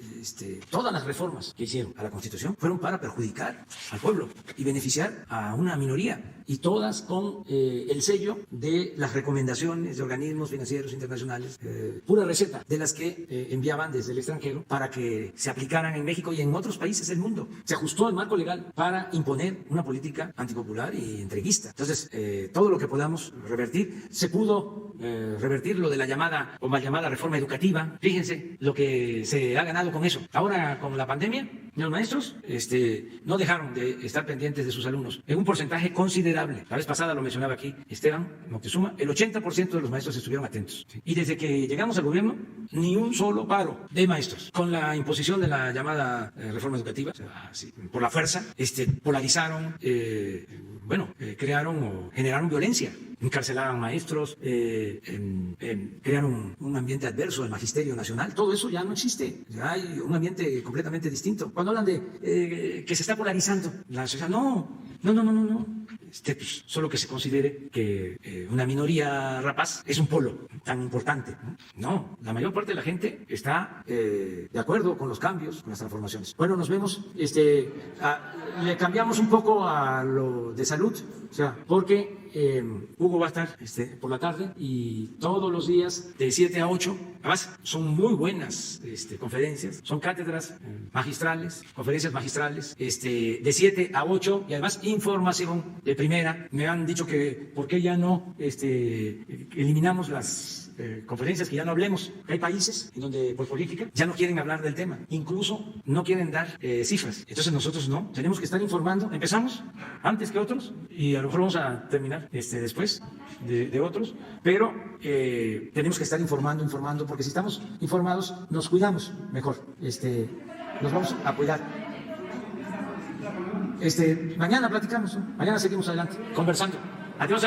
Speaker 1: Todas las reformas que hicieron a la Constitución fueron para perjudicar al pueblo y beneficiar a una minoría, y todas con el sello de las recomendaciones de organismos financieros internacionales, pura receta de las que enviaban desde el extranjero para que se aplicaran en México y en otros países del mundo. Se ajustó el marco legal para imponer una política antipopular y entreguista. Entonces, todo lo que podamos revertir, se pudo revertir lo de la llamada o mal llamada reforma educativa. Fíjense lo que se ha ganado con eso. Ahora, con la pandemia, los maestros no dejaron de estar pendientes de sus alumnos en un porcentaje considerable. La vez pasada lo mencionaba aquí Esteban Moctezuma, el 80% de los maestros estuvieron atentos. Y desde que llegamos al gobierno, ni un solo paro de maestros. Con la imposición de la llamada reforma educativa, por la fuerza, polarizaron, crearon o generaron violencia. Encarcelaban maestros, crearon un ambiente adverso al magisterio nacional. Todo eso ya no existe. Ya hay un ambiente completamente distinto. Cuando hablan de que se está polarizando la sociedad, no. Pues, solo que se considere que una minoría rapaz es un polo tan importante. No, la mayor parte de la gente está de acuerdo con los cambios, con las transformaciones. Bueno, nos vemos. Le cambiamos un poco a lo de salud, porque Hugo va a estar por la tarde y todos los días de 7 a 8. Además, son muy buenas conferencias, son cátedras magistrales, conferencias magistrales, de 7 a 8 y además información de primera. Me han dicho que por qué ya no eliminamos las conferencias, que ya no hablemos. Hay países en donde por política ya no quieren hablar del tema, incluso no quieren dar cifras. Entonces nosotros no, tenemos que estar informando. Empezamos antes que otros y a lo mejor vamos a terminar después de otros, pero tenemos que estar informando, porque si estamos informados nos cuidamos mejor, nos vamos a cuidar. Mañana platicamos, ¿no? Mañana seguimos adelante conversando. Adiós.